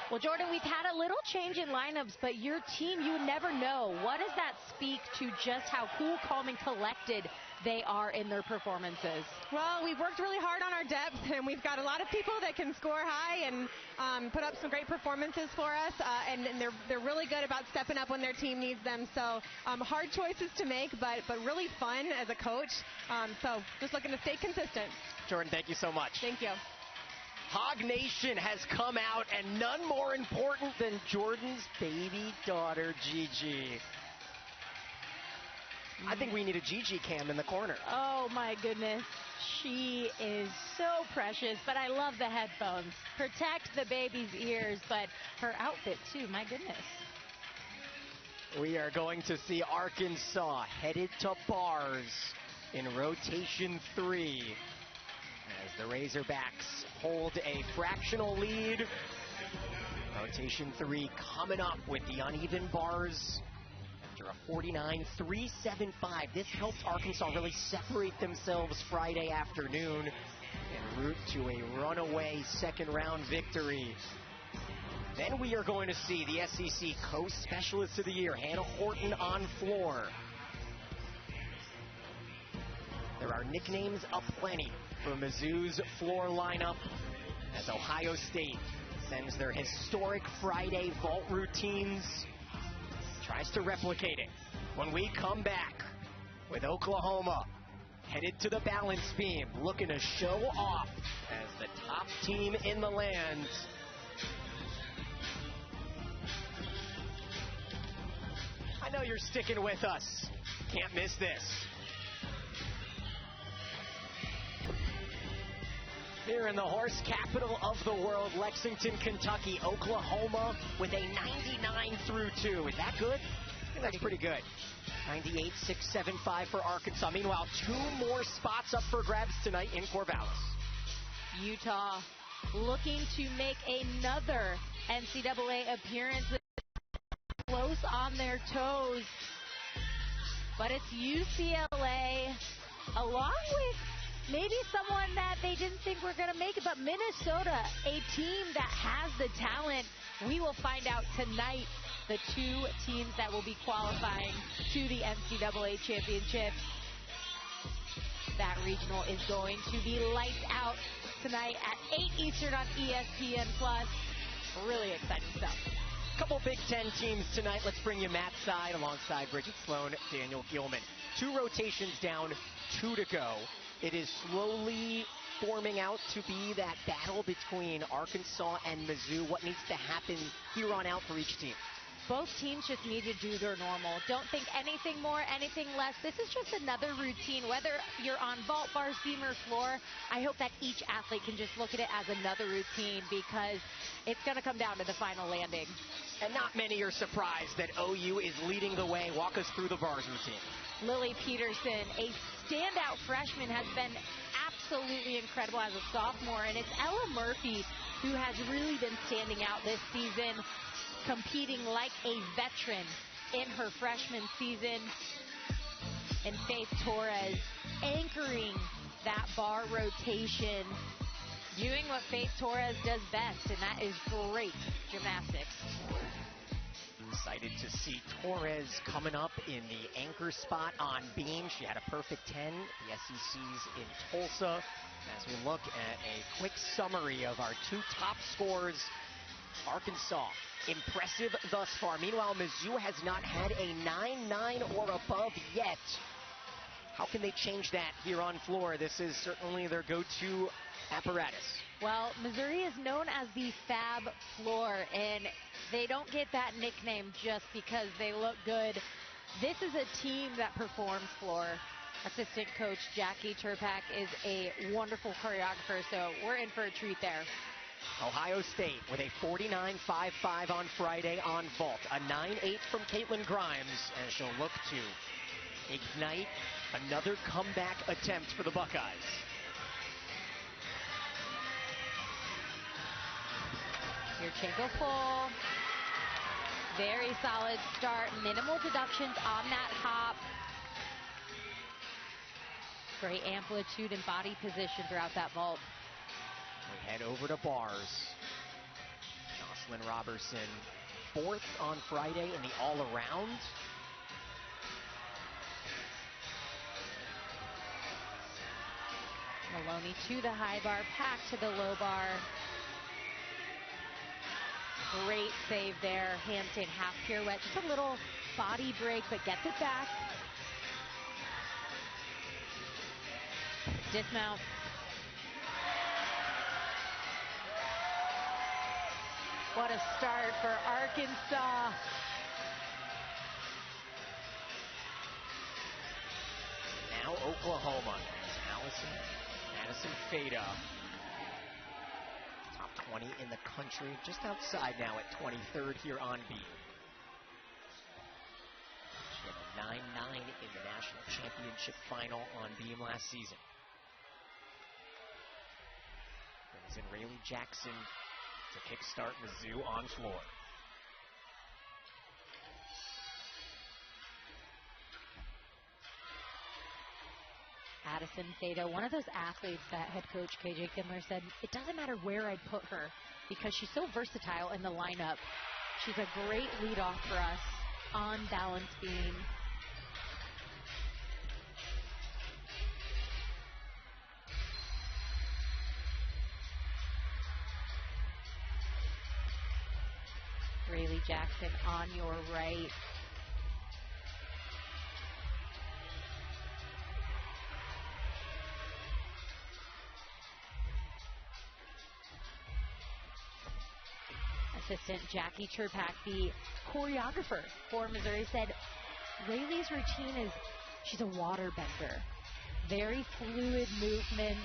Well, Jordan, we've had a little change in lineups, but your team, you would never know. What does that speak to just how cool, calm, and collected they are in their performances? Well, we've worked really hard on our depth, and we've got a lot of people that can score high and put up some great performances for us, and they're really good about stepping up when their team needs them. So hard choices to make, but really fun as a coach. So just looking to stay consistent. Jordan, thank you so much. Thank you. Hog Nation has come out, and none more important than Jordan's baby daughter, Gigi. I think we need a Gigi cam in the corner. Oh, my goodness. She is so precious, but I love the headphones. Protect the baby's ears, but her outfit, too. My goodness. We are going to see Arkansas headed to bars in rotation 3 as the Razorbacks hold a fractional lead. Rotation 3 coming up with the uneven bars after a 49-3-7-5. This helped Arkansas really separate themselves Friday afternoon en route to a runaway second round victory. Then we are going to see the SEC Co-Specialist of the Year, Hannah Horton, on floor. There are nicknames aplenty for Mizzou's floor lineup as Ohio State sends their historic Friday vault routines, tries to replicate it. When we come back with Oklahoma headed to the balance beam, looking to show off as the top team in the land. I know you're sticking with us. Can't miss this. Here in the horse capital of the world, Lexington, Kentucky, Oklahoma with a 99-2. Is that good? I think that's pretty good. 98-6-7-5 for Arkansas. Meanwhile, 2 more spots up for grabs tonight in Corvallis. Utah looking to make another NCAA appearance. Close on their toes. But it's UCLA along with maybe someone that they didn't think were going to make it, but Minnesota, a team that has the talent. We will find out tonight the 2 teams that will be qualifying to the NCAA championship. That regional is going to be lights out tonight at 8 Eastern on ESPN+. Really exciting stuff. Couple Big Ten teams tonight. Let's bring you Matt's side alongside Bridget Sloan, Daniel Gilman. 2 rotations down, 2 to go. It is slowly forming out to be that battle between Arkansas and Mizzou? What needs to happen here on out for each team? Both teams just need to do their normal. Don't think anything more, anything less. This is just another routine. Whether you're on vault, bars, beam, or floor, I hope that each athlete can just look at it as another routine, because it's going to come down to the final landing. And not many are surprised that OU is leading the way. Walk us through the bars routine. Lily Peterson, a standout freshman, has been absolutely incredible as a sophomore. And it's Ella Murphy who has really been standing out this season, competing like a veteran in her freshman season. And Faith Torres anchoring that bar rotation, doing what Faith Torres does best, and that is great gymnastics. Excited to see Torres coming up in the anchor spot on beam. She had a perfect 10 at the SECs in Tulsa. As we look at a quick summary of our two top scorers, Arkansas, impressive thus far. Meanwhile, Mizzou has not had a 9-9 or above yet. How can they change that here on floor? This is certainly their go-to apparatus. Well, Missouri is known as the Fab Floor, and they don't get that nickname just because they look good. This is a team that performs floor. Assistant coach Jackie Turpak is a wonderful choreographer, so we're in for a treat there. Ohio State with a 49.55 on Friday on vault. A 9.8 from Caitlin Grimes, as she'll look to ignite another comeback attempt for the Buckeyes. Yurchenko full. Very solid start. Minimal deductions on that hop. Great amplitude and body position throughout that vault. We head over to bars. Jocelyn Robertson, 4th on Friday in the all-around. Maloney to the high bar, Pack to the low bar. Great save there. Hampton half pirouette, just a little body break, but gets it back. Dismount. What a start for Arkansas. Now Oklahoma. Madison Fada. Top 20 in the country, just outside now at 23rd here on beam. She had a 9-9 in the national championship final on beam last season. Brings in Rayleigh Jackson to kickstart Mizzou on floor. Addison Fada, one of those athletes that head coach KJ Kindler said, it doesn't matter where I put her because she's so versatile in the lineup. She's a great leadoff for us on balance beam. Rayleigh Jackson on your right. Assistant Jackie Turpak, the choreographer for Missouri, said Rayleigh's routine is she's a water bender. Very fluid movement.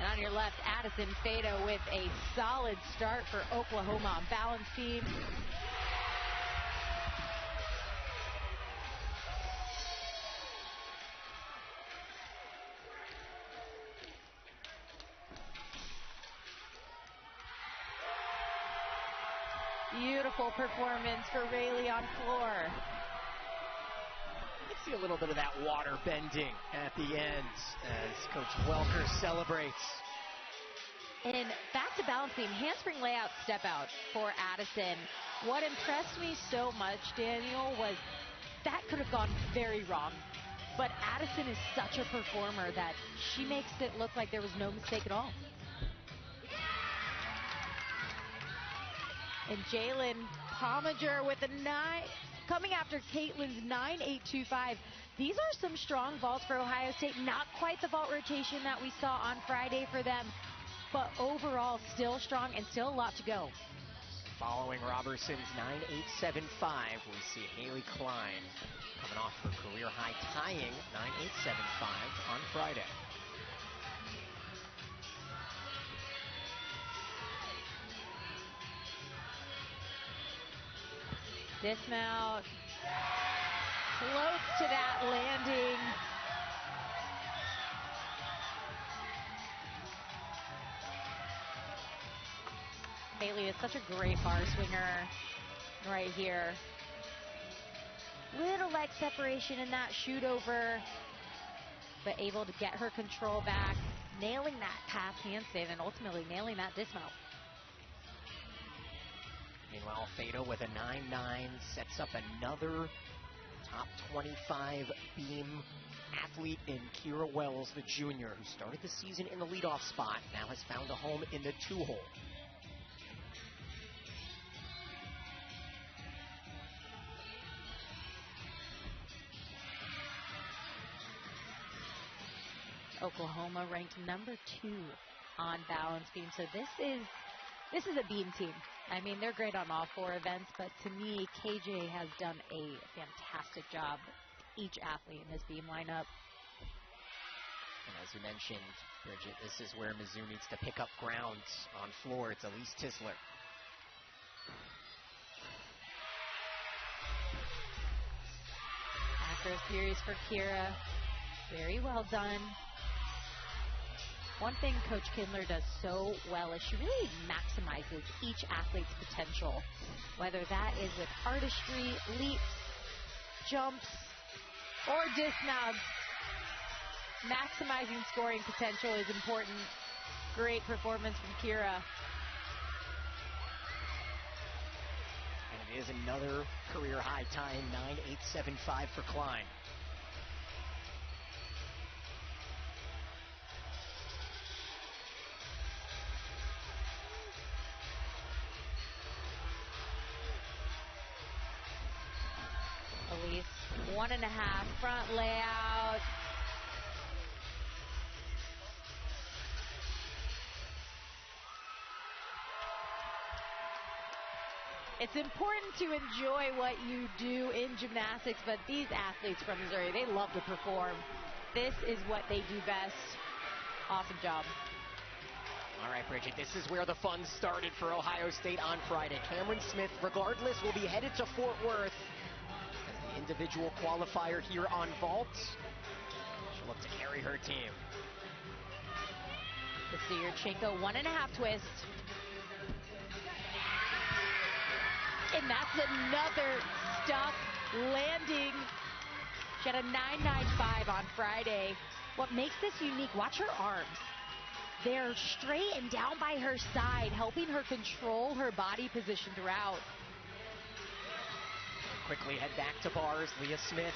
And on your left, Addison Fada with a solid start for Oklahoma on balance beam. Beautiful performance for Rayleigh on floor. You can see a little bit of that water bending at the end as Coach Welker celebrates. And back to balance beam, handspring layout step out for Addison. What impressed me so much, Daniel, was that could have gone very wrong. But Addison is such a performer that she makes it look like there was no mistake at all. And Jalen Pomager with a coming after Caitlin's 9.825. These are some strong vaults for Ohio State. Not quite the vault rotation that we saw on Friday for them, but overall still strong and still a lot to go. Following Roberson's 9.875, we see Haley Klein coming off her career high tying 9.875 on Friday. Dismount, close to that landing. Haley is such a great bar swinger right here. Little leg separation in that shoot over, but able to get her control back, nailing that pass handstand and ultimately nailing that dismount. Meanwhile, Fado with a 9.9 sets up another top 25 beam athlete in Kira Wells, the junior, who started the season in the leadoff spot, now has found a home in the 2-hole. Oklahoma ranked number 2 on balance beam, so this is a beam team. I mean, they're great on all 4 events, but to me, KJ has done a fantastic job, each athlete in his beam lineup. And as you mentioned, Bridget, this is where Mizzou needs to pick up ground on floor. It's Elise Tisler. After a series for Kira, very well done. One thing Coach Kindler does so well is she really maximizes each athlete's potential, whether that is with artistry, leaps, jumps, or dismounts. Maximizing scoring potential is important. Great performance from Kira. And it is another career high tying 9.875 for Klein. Elise, 1.5 front layout. It's important to enjoy what you do in gymnastics, but these athletes from Missouri, they love to perform. This is what they do best. Awesome job. All right, Bridget, this is where the fun started for Ohio State on Friday. Cameron Smith, regardless, will be headed to Fort Worth as the individual qualifier here on vault. She'll look to carry her team. Yurchenko, 1.5 twist. And that's another stuck landing. She had a 9.95 on Friday. What makes this unique, watch her arms. They're straight and down by her side, helping her control her body position throughout. Quickly head back to bars, Leah Smith.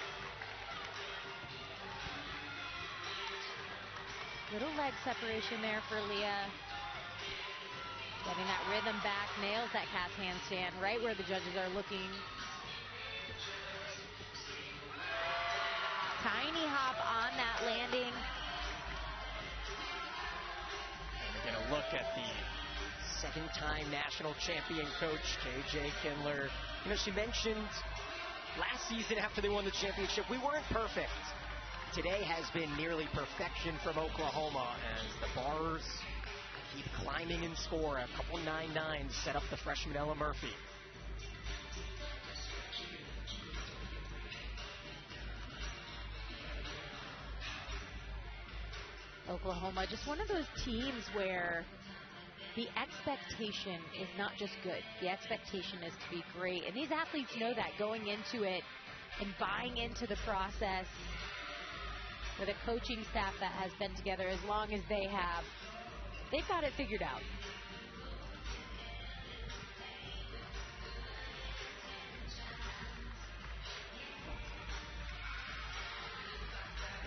Little leg separation there for Leah. Getting that rhythm back, nails that calf handstand right where the judges are looking. Tiny hop on that landing. And we're going to look at the second-time national champion coach, KJ Kindler. You know, she mentioned last season after they won the championship, we weren't perfect. Today has been nearly perfection from Oklahoma as the bars keep climbing in score. A couple 9.9s set up the freshman Ella Murphy. Oklahoma, just one of those teams where the expectation is not just good. The expectation is to be great. And these athletes know that going into it and buying into the process with a coaching staff that has been together as long as they have. They've got it figured out.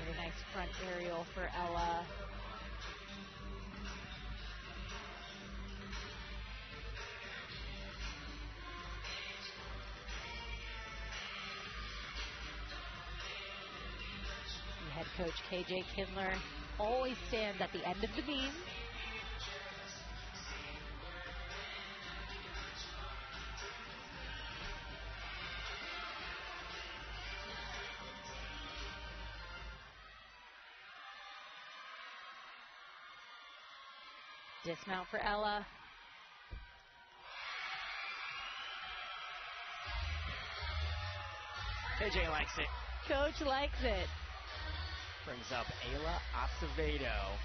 Very nice front aerial for Ella. coach KJ Kindler always stands at the end of the beam. Dismount for Ella. KJ likes it. Coach likes it. Brings up Ayla Acevedo,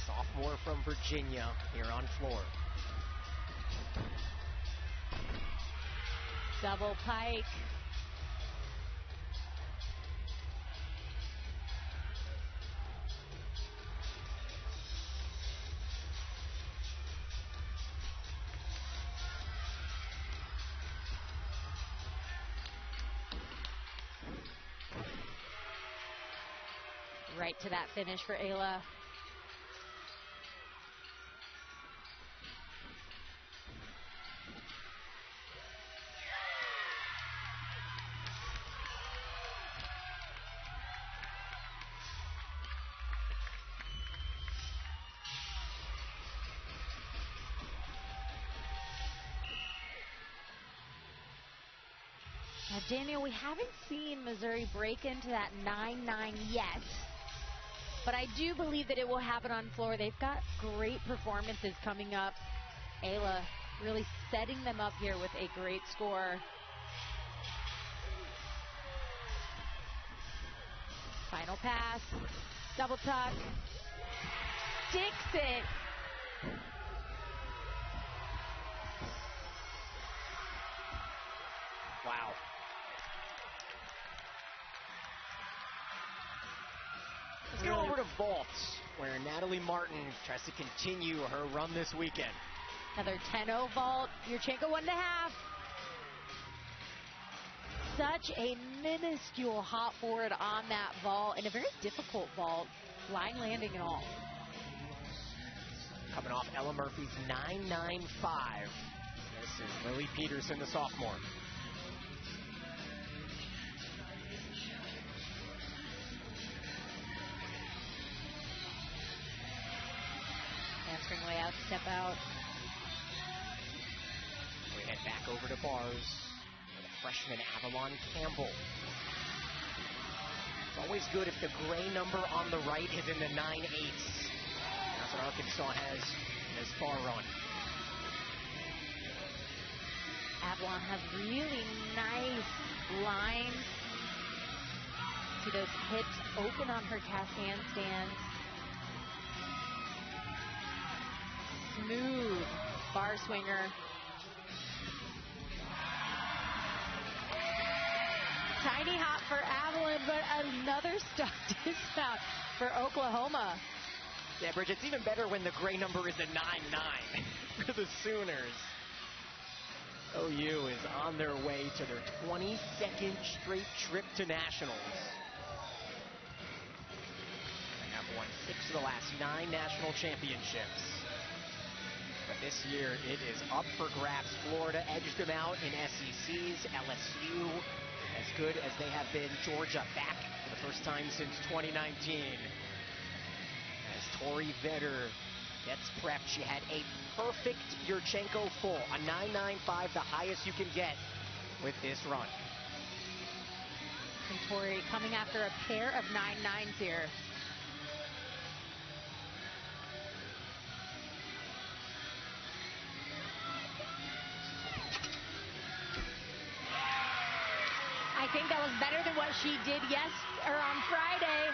sophomore from Virginia, here on floor. Double pike. Right to that finish for Ayla. Now, Daniel, we haven't seen Missouri break into that 9-9 yet. But I do believe that it will happen on floor. They've got great performances coming up. Ayla really setting them up here with a great score. Final pass. Double tuck. Sticks it. Wow. Let's go over to vault, where Natalie Martin tries to continue her run this weekend. Another 10-0 vault. Yurchenko 1.5. Such a minuscule hop forward on that vault, and a very difficult vault, line landing and all. Coming off Ella Murphy's 9.95. This is Lily Peterson, the sophomore. Hamstring layout, step out. We head back over to bars with a freshman Avalon Campbell. It's always good if the gray number on the right is in the 9/8. That's what Arkansas has in this far run. Avalon has really nice lines. See those hips open on her cast handstands. Smooth bar swinger. Tiny hop for Avalon, but another stop dismount for Oklahoma. Yeah, Bridget, it's even better when the gray number is a 9-9 for the Sooners. OU is on their way to their 22nd straight trip to nationals. They have won 6 of the last 9 national championships. But this year, it is up for grabs. Florida edged them out in SECs. LSU, as good as they have been. Georgia back for the first time since 2019. As Tori Vetter gets prepped, she had a perfect Yurchenko full. A 9.95, the highest you can get with this run. And Tori coming after a pair of 9.9s here. I think that was better than what she did on Friday.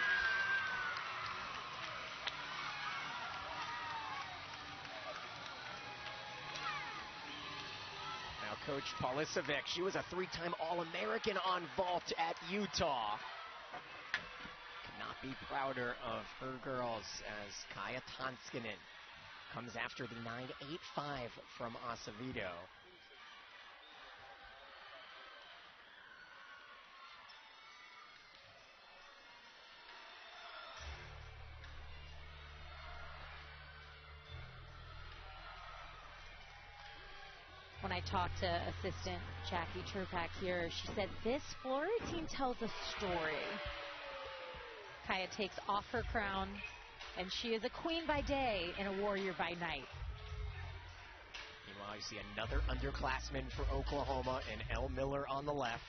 Now Coach Paulicevic, she was a 3-time All-American on vault at Utah. Could not be prouder of her girls as Kaya Tonskinen comes after the 9.85 from Acevedo. When I talked to assistant Jackie Trupax here, she said this Florida team tells a story. Kaya takes off her crown, and she is a queen by day and a warrior by night. Meanwhile, you see another underclassman for Oklahoma and Elle Miller on the left.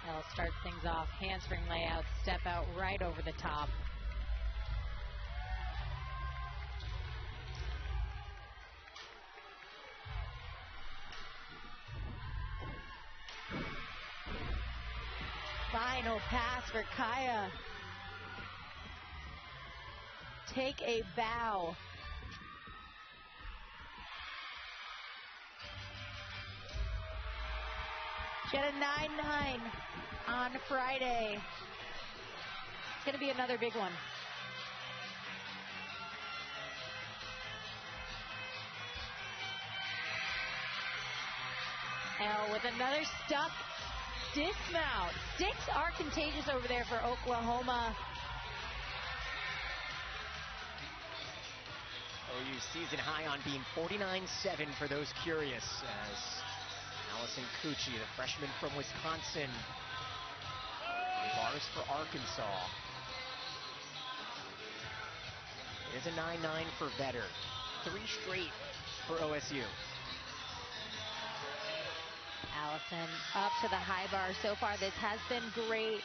Elle starts things off, handspring layout, step out right over the top. Final pass for Kaya. Take a bow. She had a 9-9 on Friday. It's going to be another big one. Elle with another stuck dismount. Sticks are contagious over there for Oklahoma. OU season high on being 49-7 for those curious, as Allison Cucci, the freshman from Wisconsin, bars for Arkansas. It is a 9-9 for Vetter. 3 straight for OSU. Allison up to the high bar. So far, this has been great.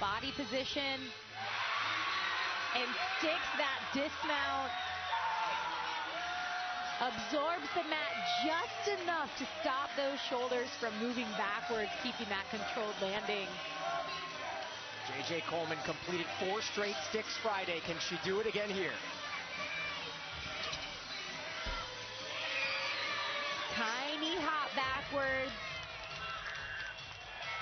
Body position. And sticks that dismount. Absorbs the mat just enough to stop those shoulders from moving backwards, keeping that controlled landing. J.J. Coleman completed 4 straight sticks Friday. Can she do it again here? Tiny hop backwards.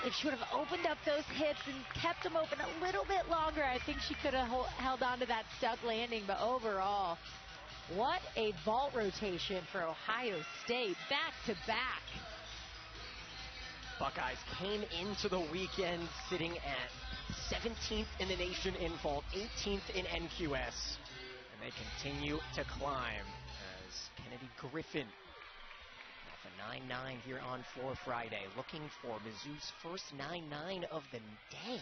If she would have opened up those hips and kept them open a little bit longer, I think she could have held on to that stuck landing. But overall, what a vault rotation for Ohio State, back to back. Buckeyes came into the weekend sitting at 17th in the nation in vault, 18th in NQS, and they continue to climb as Kennedy Griffin off a 9-9 here on floor Friday, looking for Mizzou's first 9-9 of the day.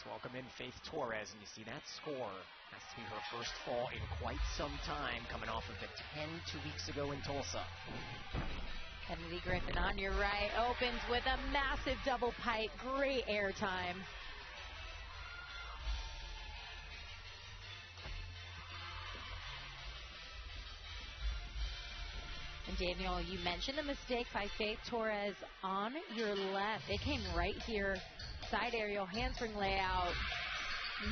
Welcome in Faith Torres, and you see that score has to be her first fall in quite some time, coming off of the 10 2 weeks ago in Tulsa. Kennedy Griffin on your right opens with a massive double pipe. Great air time. And Daniel, you mentioned a mistake by Faith Torres on your left. It came right here. Side aerial, handspring layout,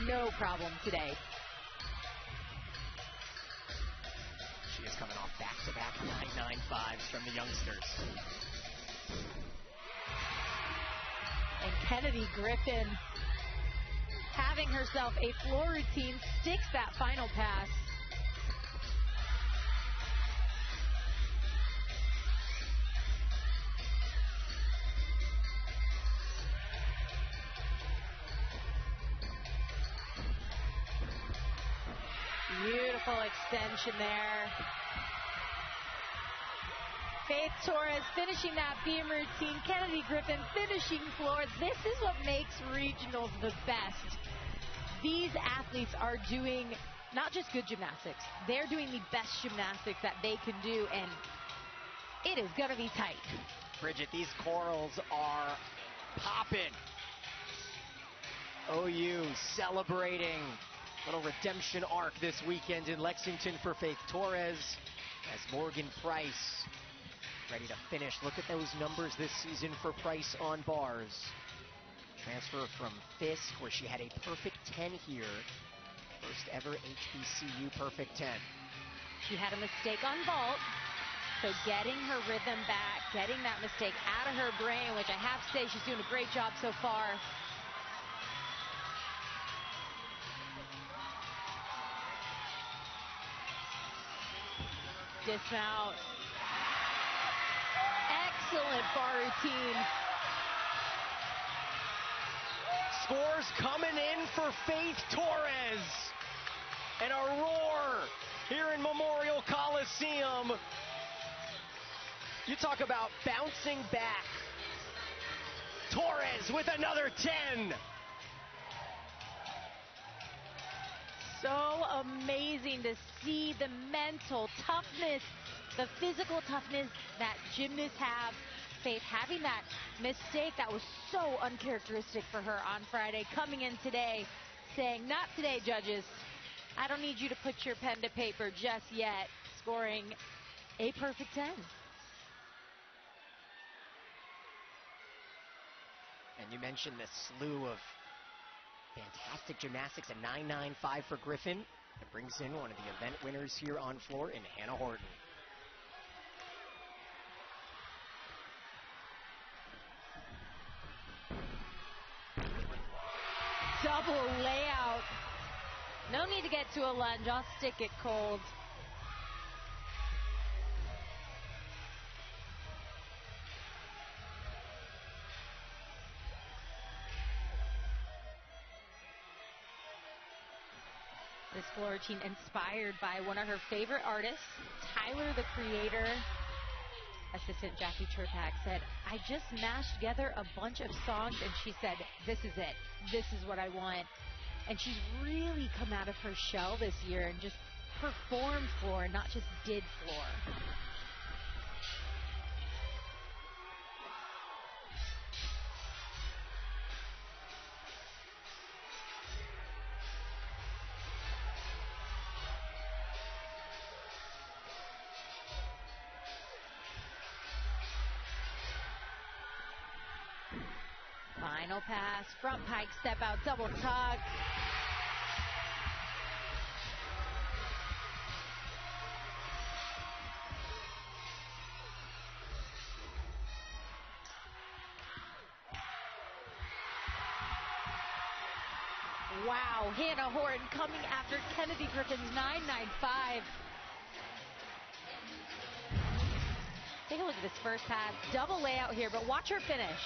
no problem today. She is coming off back-to-back 9.95s from the youngsters. And Kennedy Griffin having herself a floor routine, sticks that final pass. Beautiful extension there. Faith Torres finishing that beam routine. Kennedy Griffin finishing floors. This is what makes regionals the best. These athletes are doing not just good gymnastics. They're doing the best gymnastics that they can do, and it is going to be tight. Bridget, these corals are popping. OU celebrating little redemption arc this weekend in Lexington for Faith Torres, as Morgan Price ready to finish. Look at those numbers this season for Price on bars. Transfer from Fisk, where she had a perfect 10 here. First ever HBCU perfect 10. She had a mistake on vault, so getting her rhythm back, getting that mistake out of her brain, which I have to say she's doing a great job so far. Dismount. Excellent bar routine. Scores coming in for Faith Torres. And a roar here in Memorial Coliseum. You talk about bouncing back. Torres with another 10. So amazing to see the mental toughness, the physical toughness that gymnasts have. Faith having that mistake that was so uncharacteristic for her on Friday, coming in today saying, not today, judges. I don't need you to put your pen to paper just yet. Scoring a perfect 10. And you mentioned the slew of fantastic gymnastics, a 9.95 for Griffin. It brings in one of the event winners here on floor in Hannah Horton. Double layout. No need to get to a lunge. I'll stick it cold. This floor routine inspired by one of her favorite artists, Tyler, the Creator. Assistant Jackie Turpak said, I just mashed together a bunch of songs, and she said, this is it. This is what I want. And she's really come out of her shell this year and just performed floor, not just did floor. Final pass, front pike, step out, double tuck. Wow, Hannah Horton coming after Kennedy Griffin's 9.95. Take a look at this first pass. Double layout here, but watch her finish.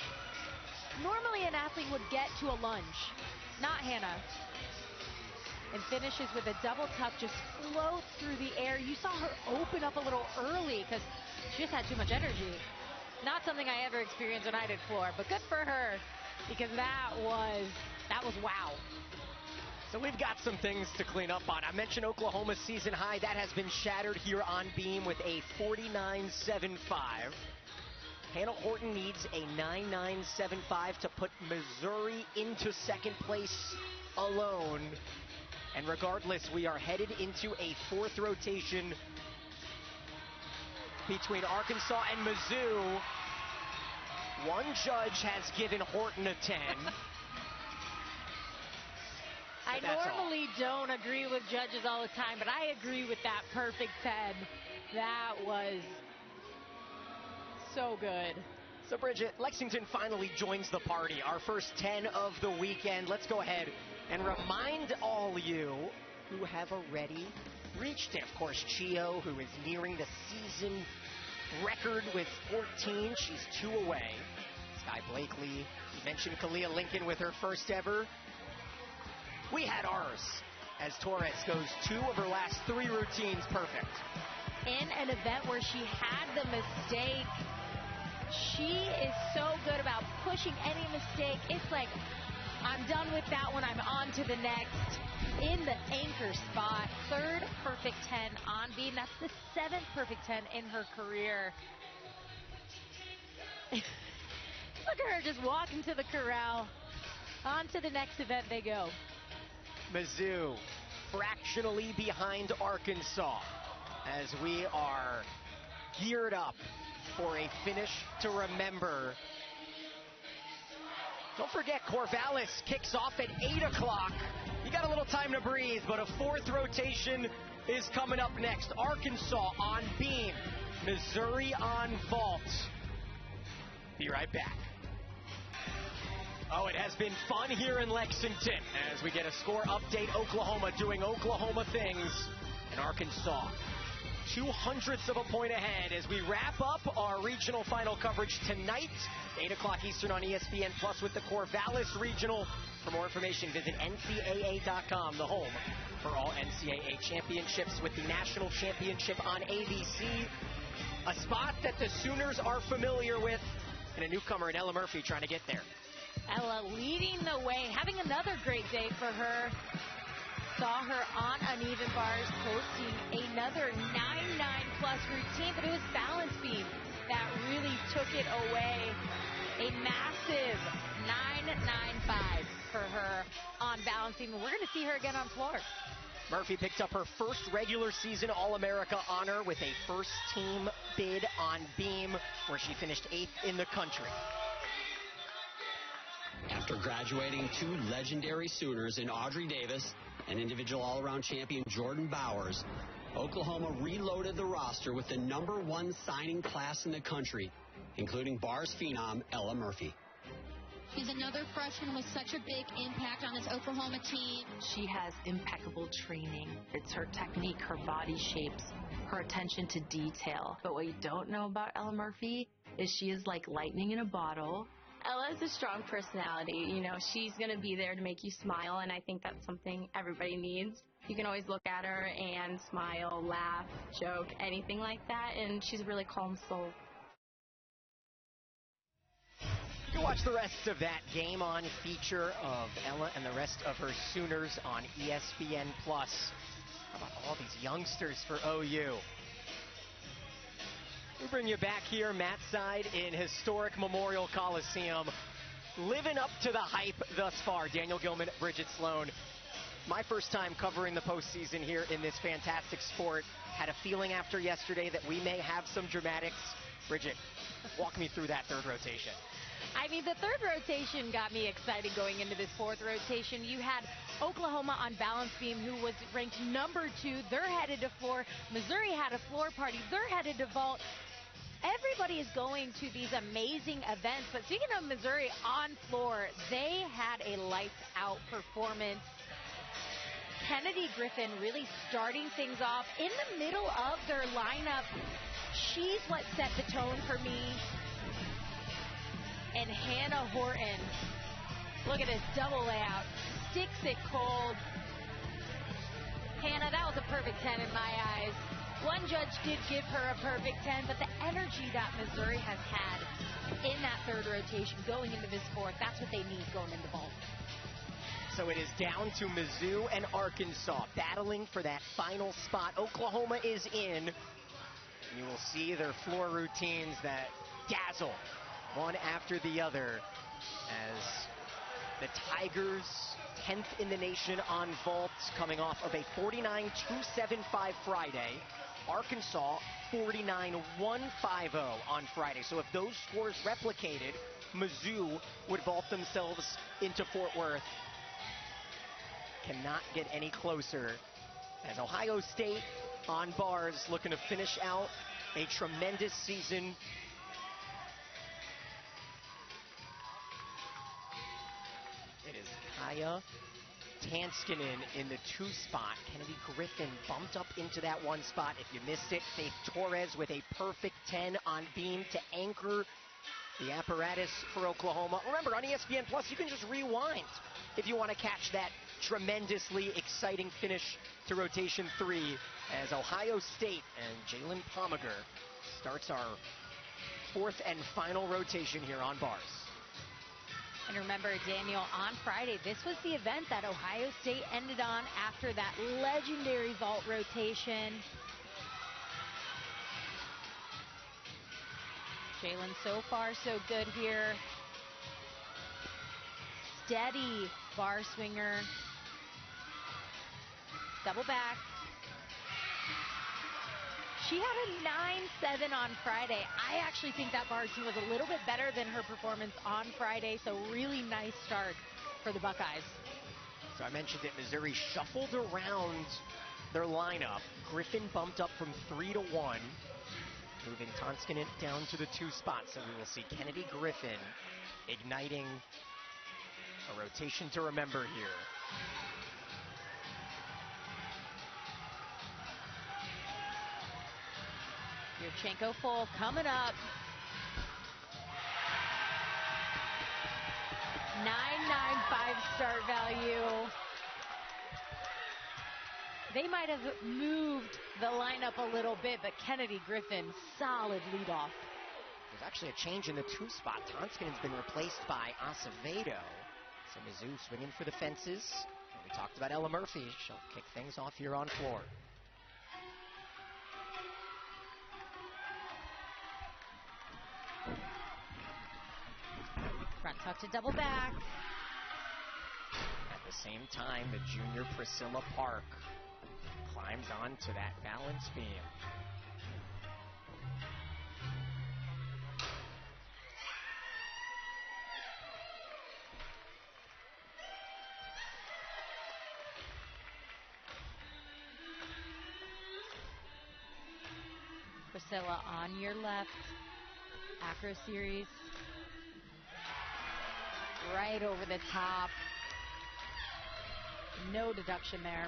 Normally an athlete would get to a lunge, not Hannah. And finishes with a double tuck, just floats through the air. You saw her open up a little early because she just had too much energy. Not something I ever experienced when I did floor, but good for her because that was wow. So we've got some things to clean up on. I mentioned Oklahoma's season high. That has been shattered here on beam with a 49.75. Hannah Horton needs a 9.975 to put Missouri into second place alone. And regardless, we are headed into a fourth rotation between Arkansas and Mizzou. One judge has given Horton a 10. I normally don't agree with judges all the time, but I agree with that perfect 10. That was so good. So Bridget, Lexington finally joins the party. Our first 10 of the weekend. Let's go ahead and remind all you who have already reached it. Of course, Chio, who is nearing the season record with 14. She's 2 away. Sky Blakely, you mentioned Kalia Lincoln with her first ever. We had ours as Torres goes 2 of her last 3 routines perfect. In an event where she had the mistake, she is so good about pushing any mistake. It's like, I'm done with that one, I'm on to the next. In the anchor spot, 3rd perfect 10 on beam. That's the 7th perfect 10 in her career. Look at her just walking to the corral. On to the next event they go. Mizzou fractionally behind Arkansas as we are geared up for a finish to remember Don't forget, Corvallis kicks off at 8 o'clock. You got a little time to breathe, but a fourth rotation is coming up next. Arkansas on beam, Missouri on vault. Be right back. Oh, it has been fun here in Lexington as we get a score update. Oklahoma doing Oklahoma things, and Arkansas 0.02 of a point ahead as we wrap up our regional final coverage tonight, 8 o'clock Eastern on ESPN Plus with the Corvallis Regional. For more information, visit NCAA.com, the home for all NCAA championships, with the national championship on ABC, a spot that the Sooners are familiar with, and a newcomer in Ella Murphy trying to get there. Ella leading the way, having another great day for her. Saw her on uneven bars, posting another 9-9 plus routine, but it was balance beam that really took it away. A massive 9.95 for her on balance beam, and we're going to see her again on floor. Murphy picked up her first regular season All-America honor with a first team bid on beam, where she finished 8th in the country. After graduating 2 legendary Sooners in Audrey Davis and individual all-around champion Jordan Bowers, Oklahoma reloaded the roster with the #1 signing class in the country, including bars phenom Ella Murphy. She's another freshman with such a big impact on this Oklahoma team. She has impeccable training. It's her technique, her body shapes, her attention to detail. But what you don't know about Ella Murphy is she is like lightning in a bottle. Ella has a strong personality. You know, she's going to be there to make you smile, and I think that's something everybody needs. You can always look at her and smile, laugh, joke, anything like that, and she's a really calm soul. You can watch the rest of that game on feature of Ella and the rest of her Sooners on ESPN+. How about all these youngsters for OU? We bring you back here, Matt side, in historic Memorial Coliseum. Living up to the hype thus far. Daniel Gilman, Bridget Sloan. My first time covering the postseason here in this fantastic sport. Had a feeling after yesterday that we may have some dramatics. Bridget, walk me through that third rotation. I mean, the third rotation got me excited going into this fourth rotation. You had Oklahoma on balance beam, who was ranked #2. They're headed to floor. Missouri had a floor party. They're headed to vault. Everybody is going to these amazing events. But speaking of Missouri on floor, they had a lights-out performance. Kennedy Griffin really starting things off in the middle of their lineup. She's what set the tone for me. And Hannah Horton, look at this double layout, sticks it cold. Hannah, that was a perfect 10 in my eyes. One judge did give her a perfect 10, but the energy that Missouri has had in that third rotation going into this fourth, that's what they need going into vault. So it is down to Mizzou and Arkansas battling for that final spot. Oklahoma is in. And you will see their floor routines that dazzle one after the other as the Tigers 10th in the nation on vault, coming off of a 49-275 Friday. Arkansas 49-150 on Friday. So if those scores replicated, Mizzou would vault themselves into Fort Worth. Cannot get any closer as Ohio State on bars looking to finish out a tremendous season. It is Kaya Tanskinen in the 2 spot. Kennedy Griffin bumped up into that 1 spot. If you missed it, Faith Torres with a perfect 10 on beam to anchor the apparatus for Oklahoma. Remember, on ESPN Plus, you can just rewind if you want to catch that tremendously exciting finish to rotation 3 as Ohio State and Jalen Pomager starts our 4th and final rotation here on bars. And remember, Daniel, on Friday, this was the event that Ohio State ended on after that legendary vault rotation. Jalen so far so good here. Steady bar swinger. Double back. She had a 9-7 on Friday. I actually think that varsity was a little bit better than her performance on Friday, so really nice start for the Buckeyes. So I mentioned it, Missouri shuffled around their lineup. Griffin bumped up from 3 to 1, moving Tonskinen down to the 2 spot. So we will see Kennedy Griffin igniting a rotation to remember here. Yurchenko full coming up. 995 start value. They might have moved the lineup a little bit, but Kennedy Griffin, solid leadoff. There's actually a change in the 2 spot. Tonskinen's been replaced by Acevedo. So Mizzou swinging for the fences. And we talked about Ella Murphy. She'll kick things off here on floor. Front tuck to double back. At the same time, the junior Priscilla Park climbs onto that balance beam. Priscilla on your left. Acro series. Right over the top. No deduction there.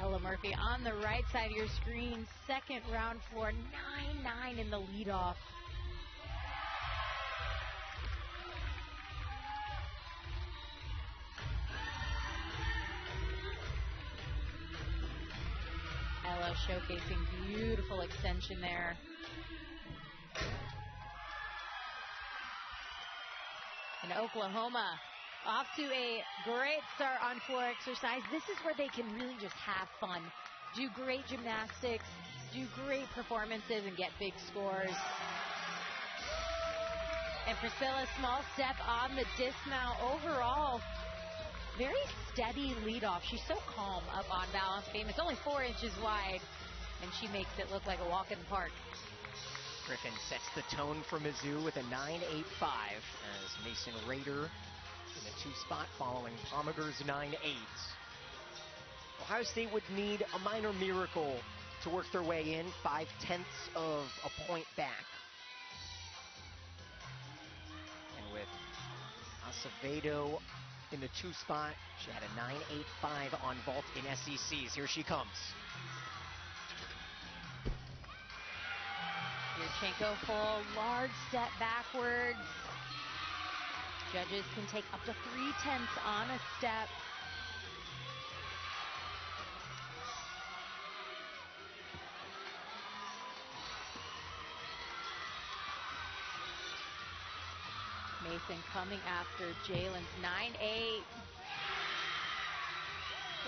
Ella Murphy on the right side of your screen. Second round floor. 9-9 in the leadoff. Ella showcasing beautiful extension there. And Oklahoma off to a great start on floor exercise. This is where they can really just have fun, do great gymnastics, do great performances, and get big scores. And Priscilla, small step on the dismount. Overall, very steady leadoff. She's so calm up on balance beam. It's only 4 inches wide, and she makes it look like a walk in the park. Griffin sets the tone for Mizzou with a 9.85 as Mason Rader in the 2 spot following Pomager's 9.8. Ohio State would need a minor miracle to work their way in, 0.5 of a point back. And with Acevedo in the 2 spot, she had a 9.85 on vault in SECs. Here she comes. Yurchenko full, large step backwards. Judges can take up to 0.3 on a step. Mason coming after Jalen's 9.8.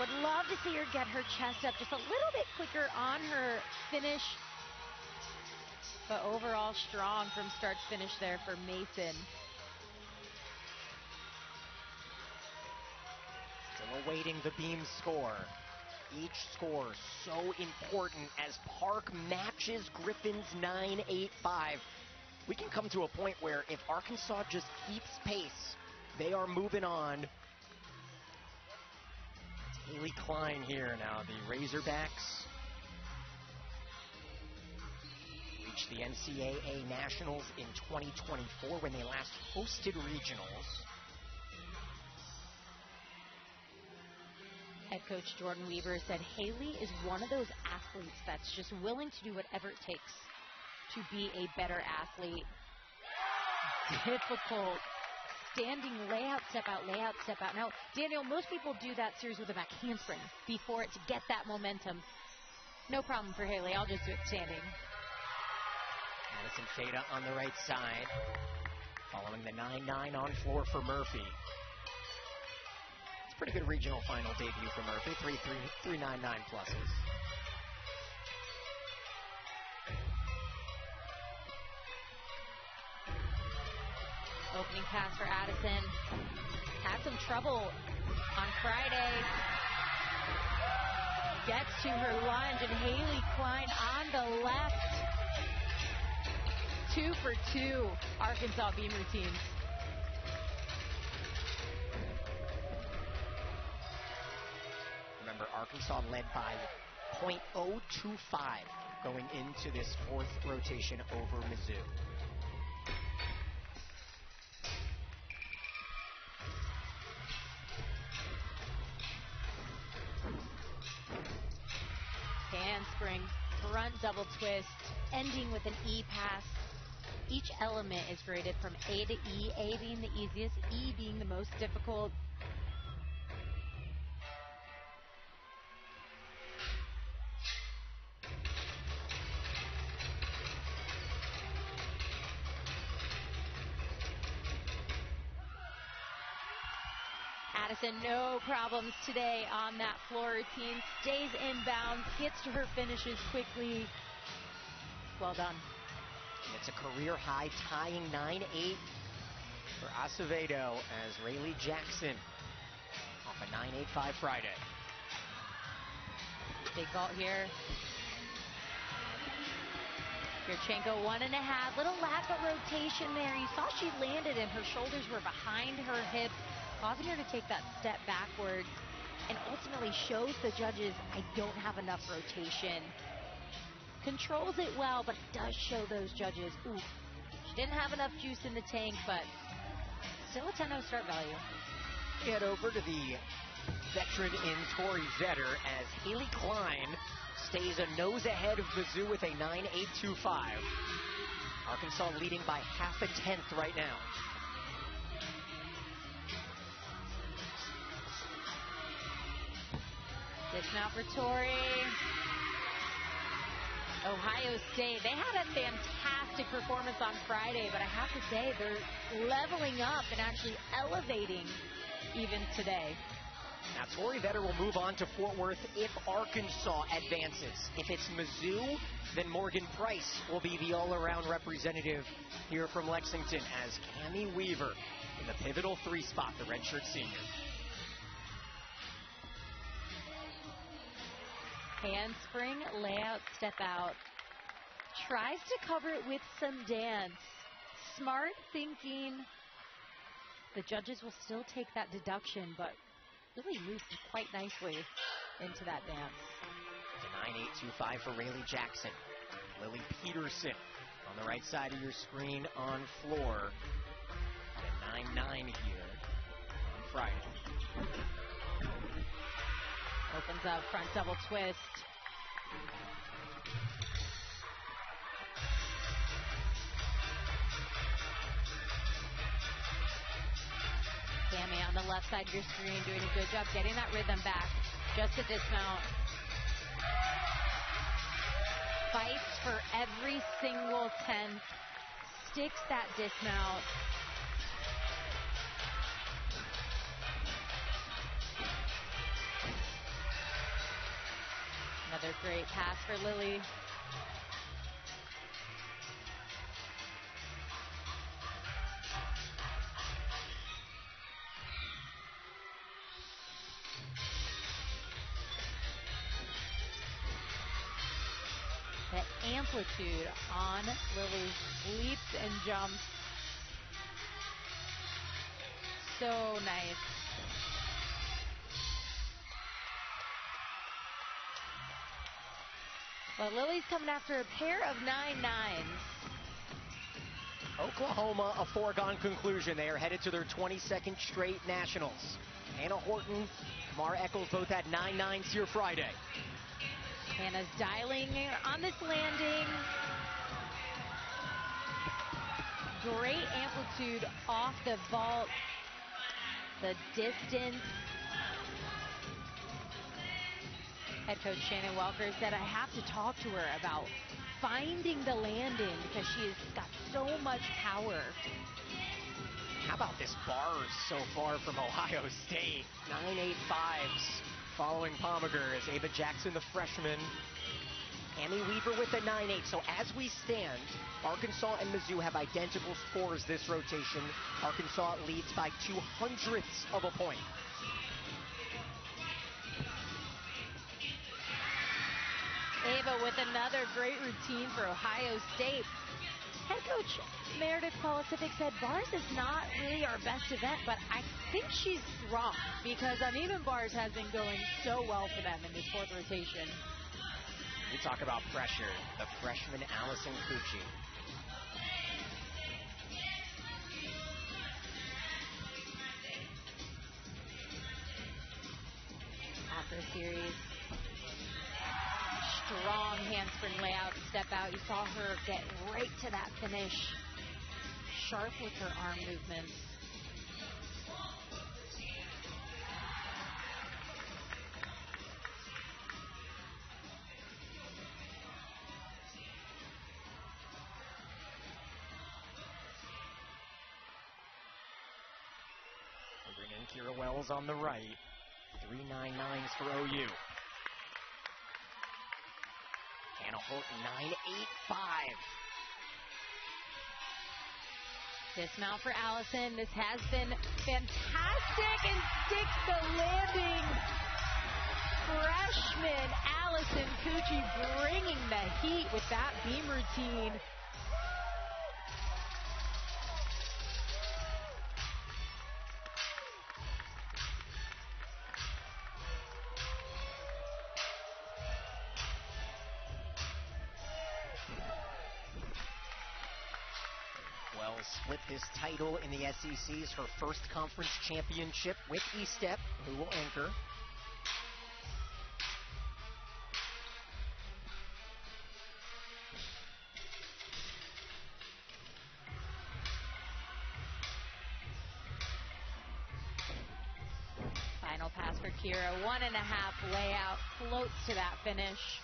Would love to see her get her chest up just a little bit quicker on her finish. But overall strong from start to finish there for Mason. Still awaiting the beam score. Each score so important as Park matches Griffin's 9.85. We can come to a point where if Arkansas just keeps pace, they are moving on. It's Haley Klein here now. The Razorbacks reached the NCAA Nationals in 2024 when they last hosted regionals. Head coach Jordan Weaver said Haley is one of those athletes that's just willing to do whatever it takes to be a better athlete. Difficult standing layout, step out, layout, step out. Now, Daniel, most people do that series with a back handspring before it to get that momentum. No problem for Haley. I'll just do it standing. Madison Fada on the right side, following the 9.9 on floor for Murphy. It's a pretty good regional final debut for Murphy, 3.99 pluses. Opening pass for Addison. Had some trouble on Friday. Gets to her lunge, and Haley Klein on the left. 2 for 2, Arkansas beam routines. Remember, Arkansas led by .025 going into this fourth rotation over Mizzou. Handspring, front double twist, ending with an E pass. Each element is graded from A to E, A being the easiest, E being the most difficult. Addison, no problems today on that floor routine. Stays inbounds, gets to her finishes quickly. Well done. And it's a career high, tying 9-8 for Acevedo as Rayleigh Jackson off a 9.85 Friday. Big vault here. Yurchenko 1.5. Little lack of rotation there. You saw she landed and her shoulders were behind her hips, causing her to take that step backwards, and ultimately shows the judges, I don't have enough rotation. Controls it well, but does show those judges, ooh, she didn't have enough juice in the tank, but still a 10-0 start value. Head over to the veteran in Tori Vetter as Haley Klein stays a nose ahead of Mizzou with a 9.825. Arkansas leading by half a tenth right now. Dismount for Tori. Ohio State, they had a fantastic performance on Friday, but I have to say they're leveling up and actually elevating even today. Now Tori Vetter will move on to Fort Worth if Arkansas advances. If it's Mizzou, then Morgan Price will be the all-around representative here from Lexington as Cammie Weaver in the pivotal 3 spot, the redshirt senior. Handspring, layout, step out. Tries to cover it with some dance. Smart thinking. The judges will still take that deduction, but really moved quite nicely into that dance. It's a 9.825 for Rayleigh Jackson. Lily Peterson on the right side of your screen on floor. At a 9.9 here on Friday. Opens up, front double twist. Cammie on the left side of your screen doing a good job getting that rhythm back. Just a dismount. Fights for every single tenth. Sticks that dismount. Another great pass for Lily. The amplitude on Lily's leaps and jumps. So nice. But Lily's coming after a pair of 9.9s. Oklahoma, a foregone conclusion. They are headed to their 22nd straight nationals. Hannah Horton, Kamara Eccles both had 9.9s here Friday. Hannah's dialing on this landing. Great amplitude off the vault. The distance. Head coach Shannon Welker said, I have to talk to her about finding the landing because she's got so much power. How about this bars so far from Ohio State? 9.85s following Pomager as Ava Jackson, the freshman, Tammy Weaver with a 9-8. So as we stand, Arkansas and Mizzou have identical scores this rotation. Arkansas leads by 0.02 of a point. Ava with another great routine for Ohio State. Head coach Meredith Policific said bars is not really our best event, but I think she's wrong because uneven bars has been going so well for them in this fourth rotation. We talk about pressure. The freshman Allison Cucci. After series, strong handspring layout, step out. You saw her get right to that finish. Sharp with her arm movements. We'll bring in Kira Wells on the right. 3.99s for OU. Hannah Horton, 9.85. Dismount for Allison. This has been fantastic and sticks the landing. Freshman Allison Cucci bringing the heat with that beam routine. Wells split his title in the SEC's her first conference championship with E-Step, who will anchor. Final pass for Kira. 1.5 layout. Floats to that finish.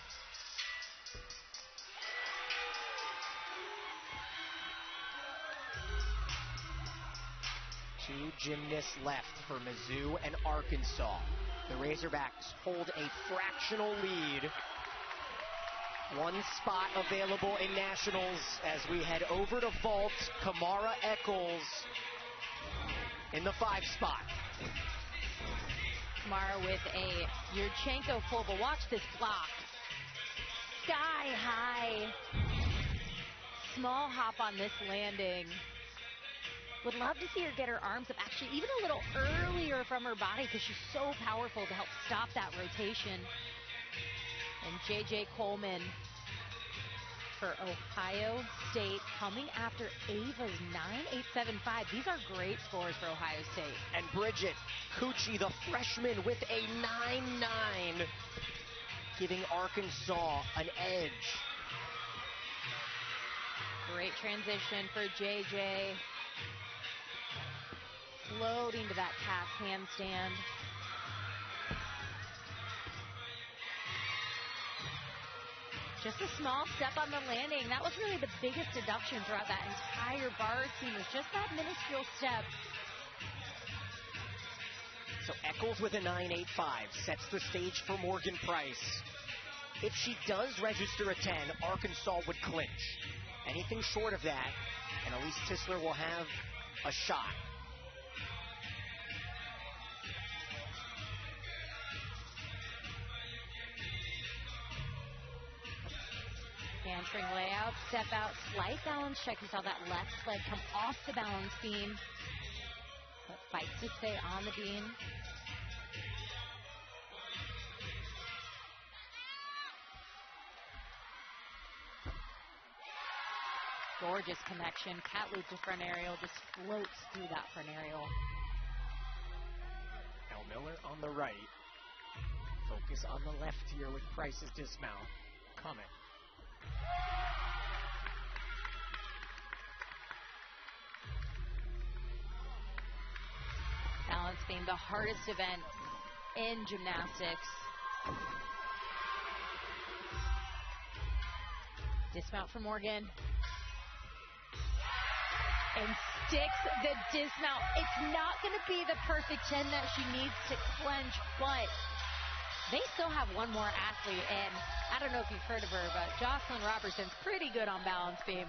Two gymnasts left for Mizzou and Arkansas. The Razorbacks hold a fractional lead. One spot available in nationals as we head over to vault. Kamara Eccles in the 5 spot. Kamara with a Yurchenko pull, but watch this block. Sky high. Small hop on this landing. Would love to see her get her arms up actually even a little earlier from her body because she's so powerful to help stop that rotation. And J.J. Coleman for Ohio State coming after Ava's 9.875. These are great scores for Ohio State. And Bridget Cucci, the freshman, with a 9.9, giving Arkansas an edge. Great transition for J.J. Floating to that cast handstand. Just a small step on the landing. That was really the biggest deduction throughout that entire bar scene, was just that minuscule step. So Eccles with a 9.85 sets the stage for Morgan Price. If she does register a 10, Arkansas would clinch. Anything short of that, and Elise Tisler will have a shot. Hamstring layout, step out, slight balance check. You saw that left leg come off the balance beam, but fights to stay on the beam. Gorgeous connection. Cat loop to front aerial, just floats through that front aerial. Elle Miller on the right. Focus on the left here with Price's dismount coming. Balance beam, the hardest event in gymnastics. Dismount for Morgan. And sticks the dismount. It's not going to be the perfect 10 that she needs to clench, but they still have one more athlete, and I don't know if you've heard of her, but Jocelyn Robertson's pretty good on balance beam.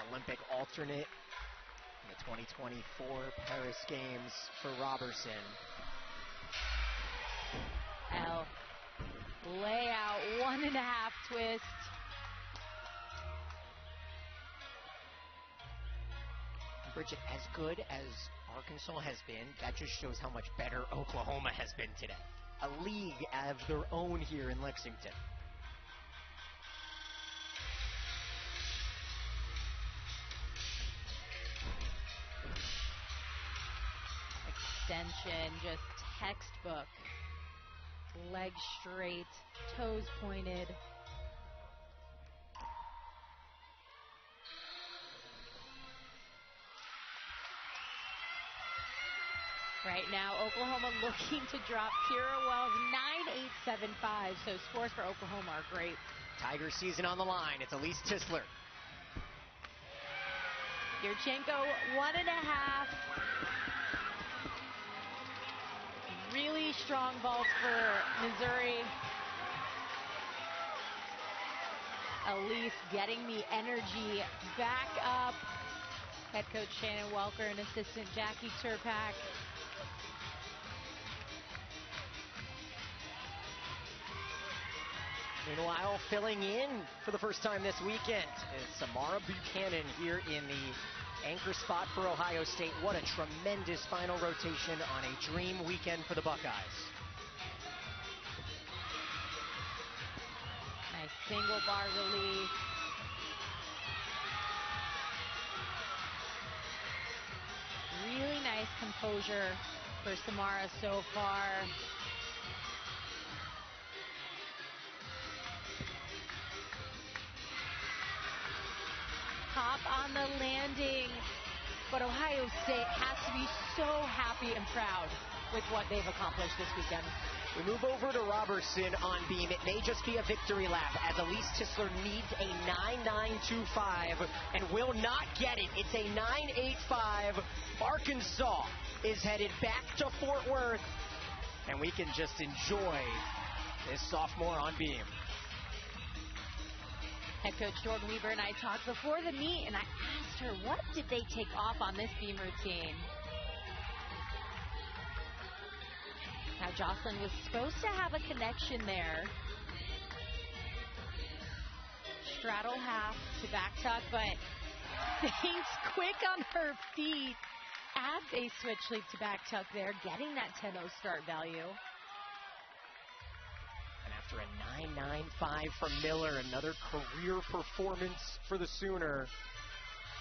Olympic alternate in the 2024 Paris Games for Robertson. L. Layout, 1.5 twist. Bridget, as good as Arkansas has been, that just shows how much better Oklahoma has been today. A league of their own here in Lexington. Extension, just textbook. Legs straight, toes pointed. Right now, Oklahoma looking to drop Kira Wells 9.875, so scores for Oklahoma are great. Tiger season on the line. It's Elise Tisler. Yurchenko, 1.5. Really strong vault for Missouri. Elise getting the energy back up. Head coach Shannon Welker and assistant Jackie Turpak. Meanwhile, filling in for the first time this weekend is Samara Buchanan here in the anchor spot for Ohio State. What a tremendous final rotation on a dream weekend for the Buckeyes. Nice single bar release. Really nice composure for Samara so far. Top on the landing, but Ohio State has to be so happy and proud with what they've accomplished this weekend. We move over to Robertson on beam. It may just be a victory lap as Elise Tisler needs a 9.925 and will not get it. It's a 9.85. Arkansas is headed back to Fort Worth, and we can just enjoy this sophomore on beam. Head coach Jordan Weaver and I talked before the meet, and I asked her, what did they take off on this beam routine? Now, Jocelyn was supposed to have a connection there. Straddle half to back tuck, but things quick on her feet. Adds a switch leap to back tuck there, getting that 10-0 start value. And after a 9.95 from Miller, another career performance for the Sooner,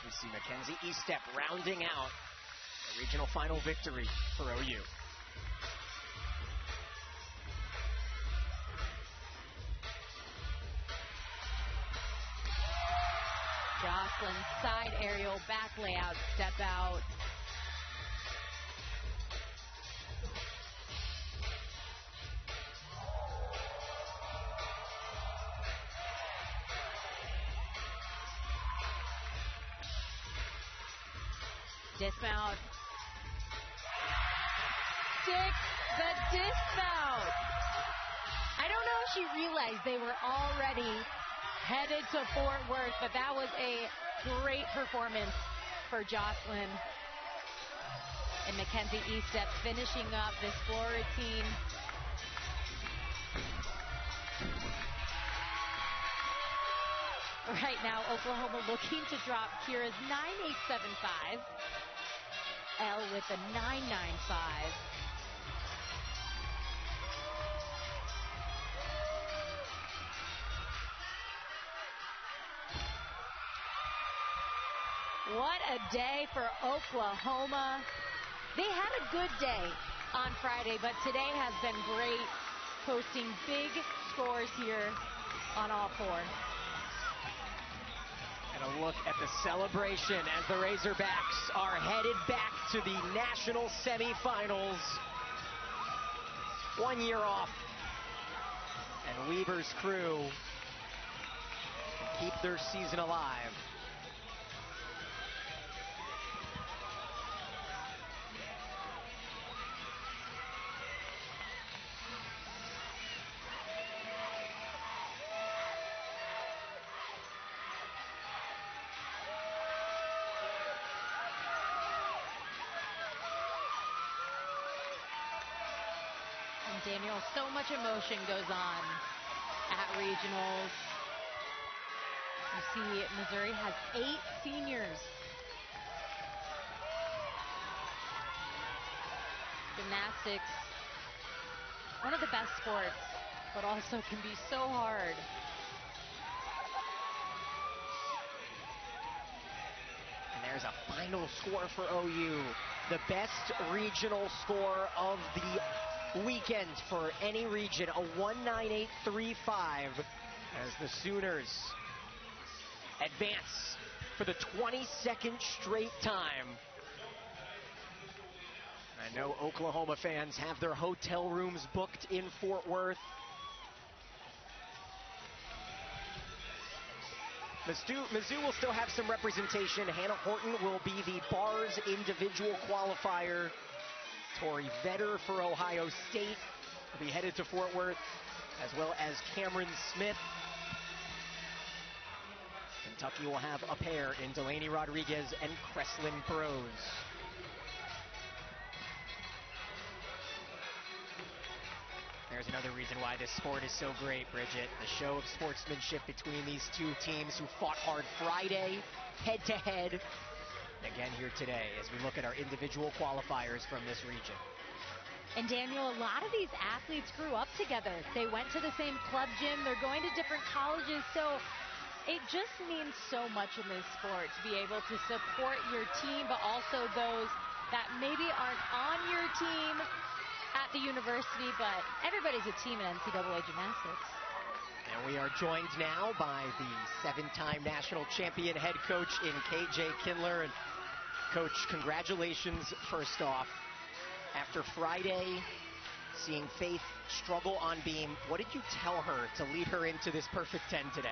we see Mackenzie Estep rounding out a regional final victory for OU. Jocelyn side aerial, back layout, step out. Dismount. Six, the dismount. I don't know if she realized they were already headed to Fort Worth, but that was a great performance for Jocelyn. And Mackenzie Estep finishing up this floor routine. Right now, Oklahoma looking to drop Kira's 9.875. L with a 9.95. What a day for Oklahoma. They had a good day on Friday, but today has been great, posting big scores here on all four. And a look at the celebration as the Razorbacks are headed back to the national semifinals. 1 year off. And Weaver's crew can keep their season alive. Daniel, so much emotion goes on at regionals. You see, Missouri has 8 seniors. Gymnastics, one of the best sports, but also can be so hard. And there's a final score for OU. The best regional score of the weekend for any region, a 198.35, as the Sooners advance for the 22nd straight time. I know Oklahoma fans have their hotel rooms booked in Fort Worth. Mizzou will still have some representation. Hannah Horton will be the bars individual qualifier. Tori Vetter for Ohio State will be headed to Fort Worth, as well as Cameron Smith. Kentucky will have a pair in Delaney Rodriguez and Kreslin Brose. There's another reason why this sport is so great, Bridget. The show of sportsmanship between these two teams who fought hard Friday, head-to-head. Again here today as we look at our individual qualifiers from this region. And Daniel, a lot of these athletes grew up together. They went to the same club gym. They're going to different colleges. So it just means so much in this sport to be able to support your team, but also those that maybe aren't on your team at the university, but everybody's a team in NCAA gymnastics. And we are joined now by the 7-time national champion head coach in KJ Kindler. And Coach, congratulations first off. After Friday, seeing Faith struggle on beam, what did you tell her to lead her into this perfect 10 today?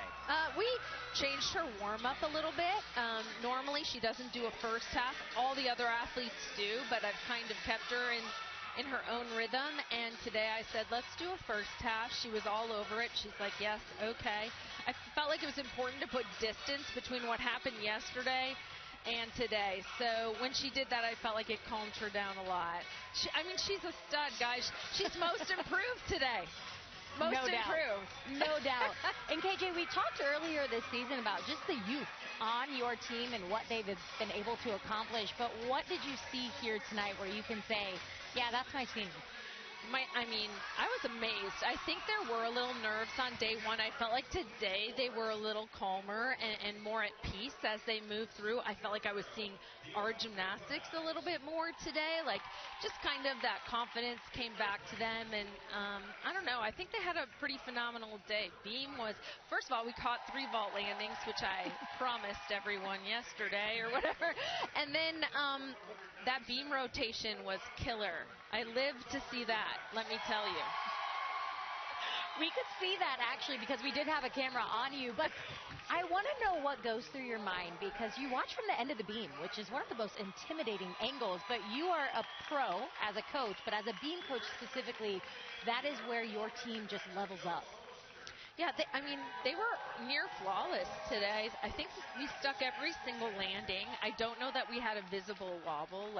We changed her warm-up a little bit. Normally she doesn't do a first half. All the other athletes do, but I've kind of kept her in her own rhythm, and today I said, let's do a first half. She was all over it. She's like, yes, okay. I felt like it was important to put distance between what happened yesterday and today. So when she did that, I felt like it calmed her down a lot. She's a stud, guys. She's most improved today. Most improved. No doubt. And KJ, we talked earlier this season about just the youth on your team and what they've been able to accomplish. But what did you see here tonight where you can say, yeah, that's my team? I was amazed. I think there were a little nerves on day one. I felt like today they were a little calmer and more at peace as they moved through. I felt like I was seeing our gymnastics a little bit more today. Like, just kind of that confidence came back to them. And I don't know. I think they had a pretty phenomenal day. Beam was, first of all, we caught 3 vault landings, which I promised everyone yesterday or whatever. And then that beam rotation was killer. I lived to see that, let me tell you. We could see that actually because we did have a camera on you, but I want to know what goes through your mind because you watch from the end of the beam, which is one of the most intimidating angles, but you are a pro as a coach, but as a beam coach specifically, that is where your team just levels up. Yeah, they were near flawless today. I think we stuck every single landing. I don't know that we had a visible wobble,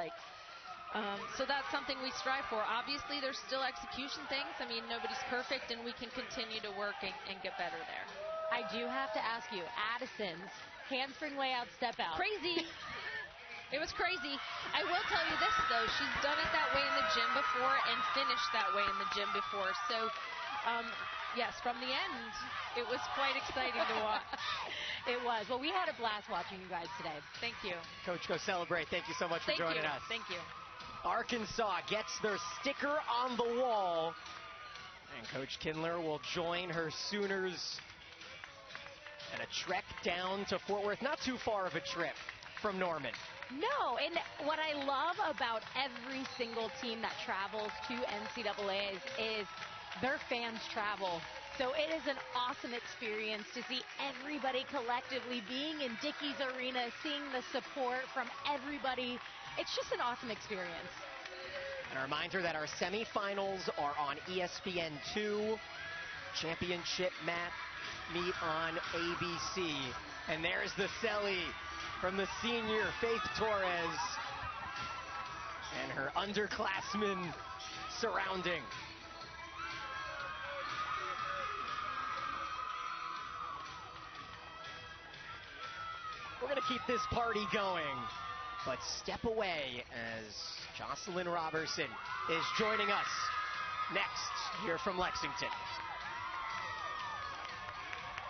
so that's something we strive for. Obviously, there's still execution things. Nobody's perfect, and we can continue to work and get better there. I do have to ask you, Addison's handspring layout step out. Crazy. It was crazy. I will tell you this, though. She's done it that way in the gym before and finished that way in the gym before. So, yes, from the end, it was quite exciting to watch. It was. Well, we had a blast watching you guys today. Thank you. Coach, go celebrate. Thank you so much for joining us. Thank you. Arkansas gets their sticker on the wall. And Coach Kindler will join her Sooners and a trek down to Fort Worth. Not too far of a trip from Norman. No, and what I love about every single team that travels to NCAAs is their fans travel. So it is an awesome experience to see everybody collectively being in Dickey's Arena, seeing the support from everybody. It's just an awesome experience. And a reminder that our semifinals are on ESPN2. Championship meet on ABC. And there's the celly from the senior Faith Torres and her underclassmen surrounding. We're going to keep this party going. But step away as Jocelyn Robertson is joining us next here from Lexington.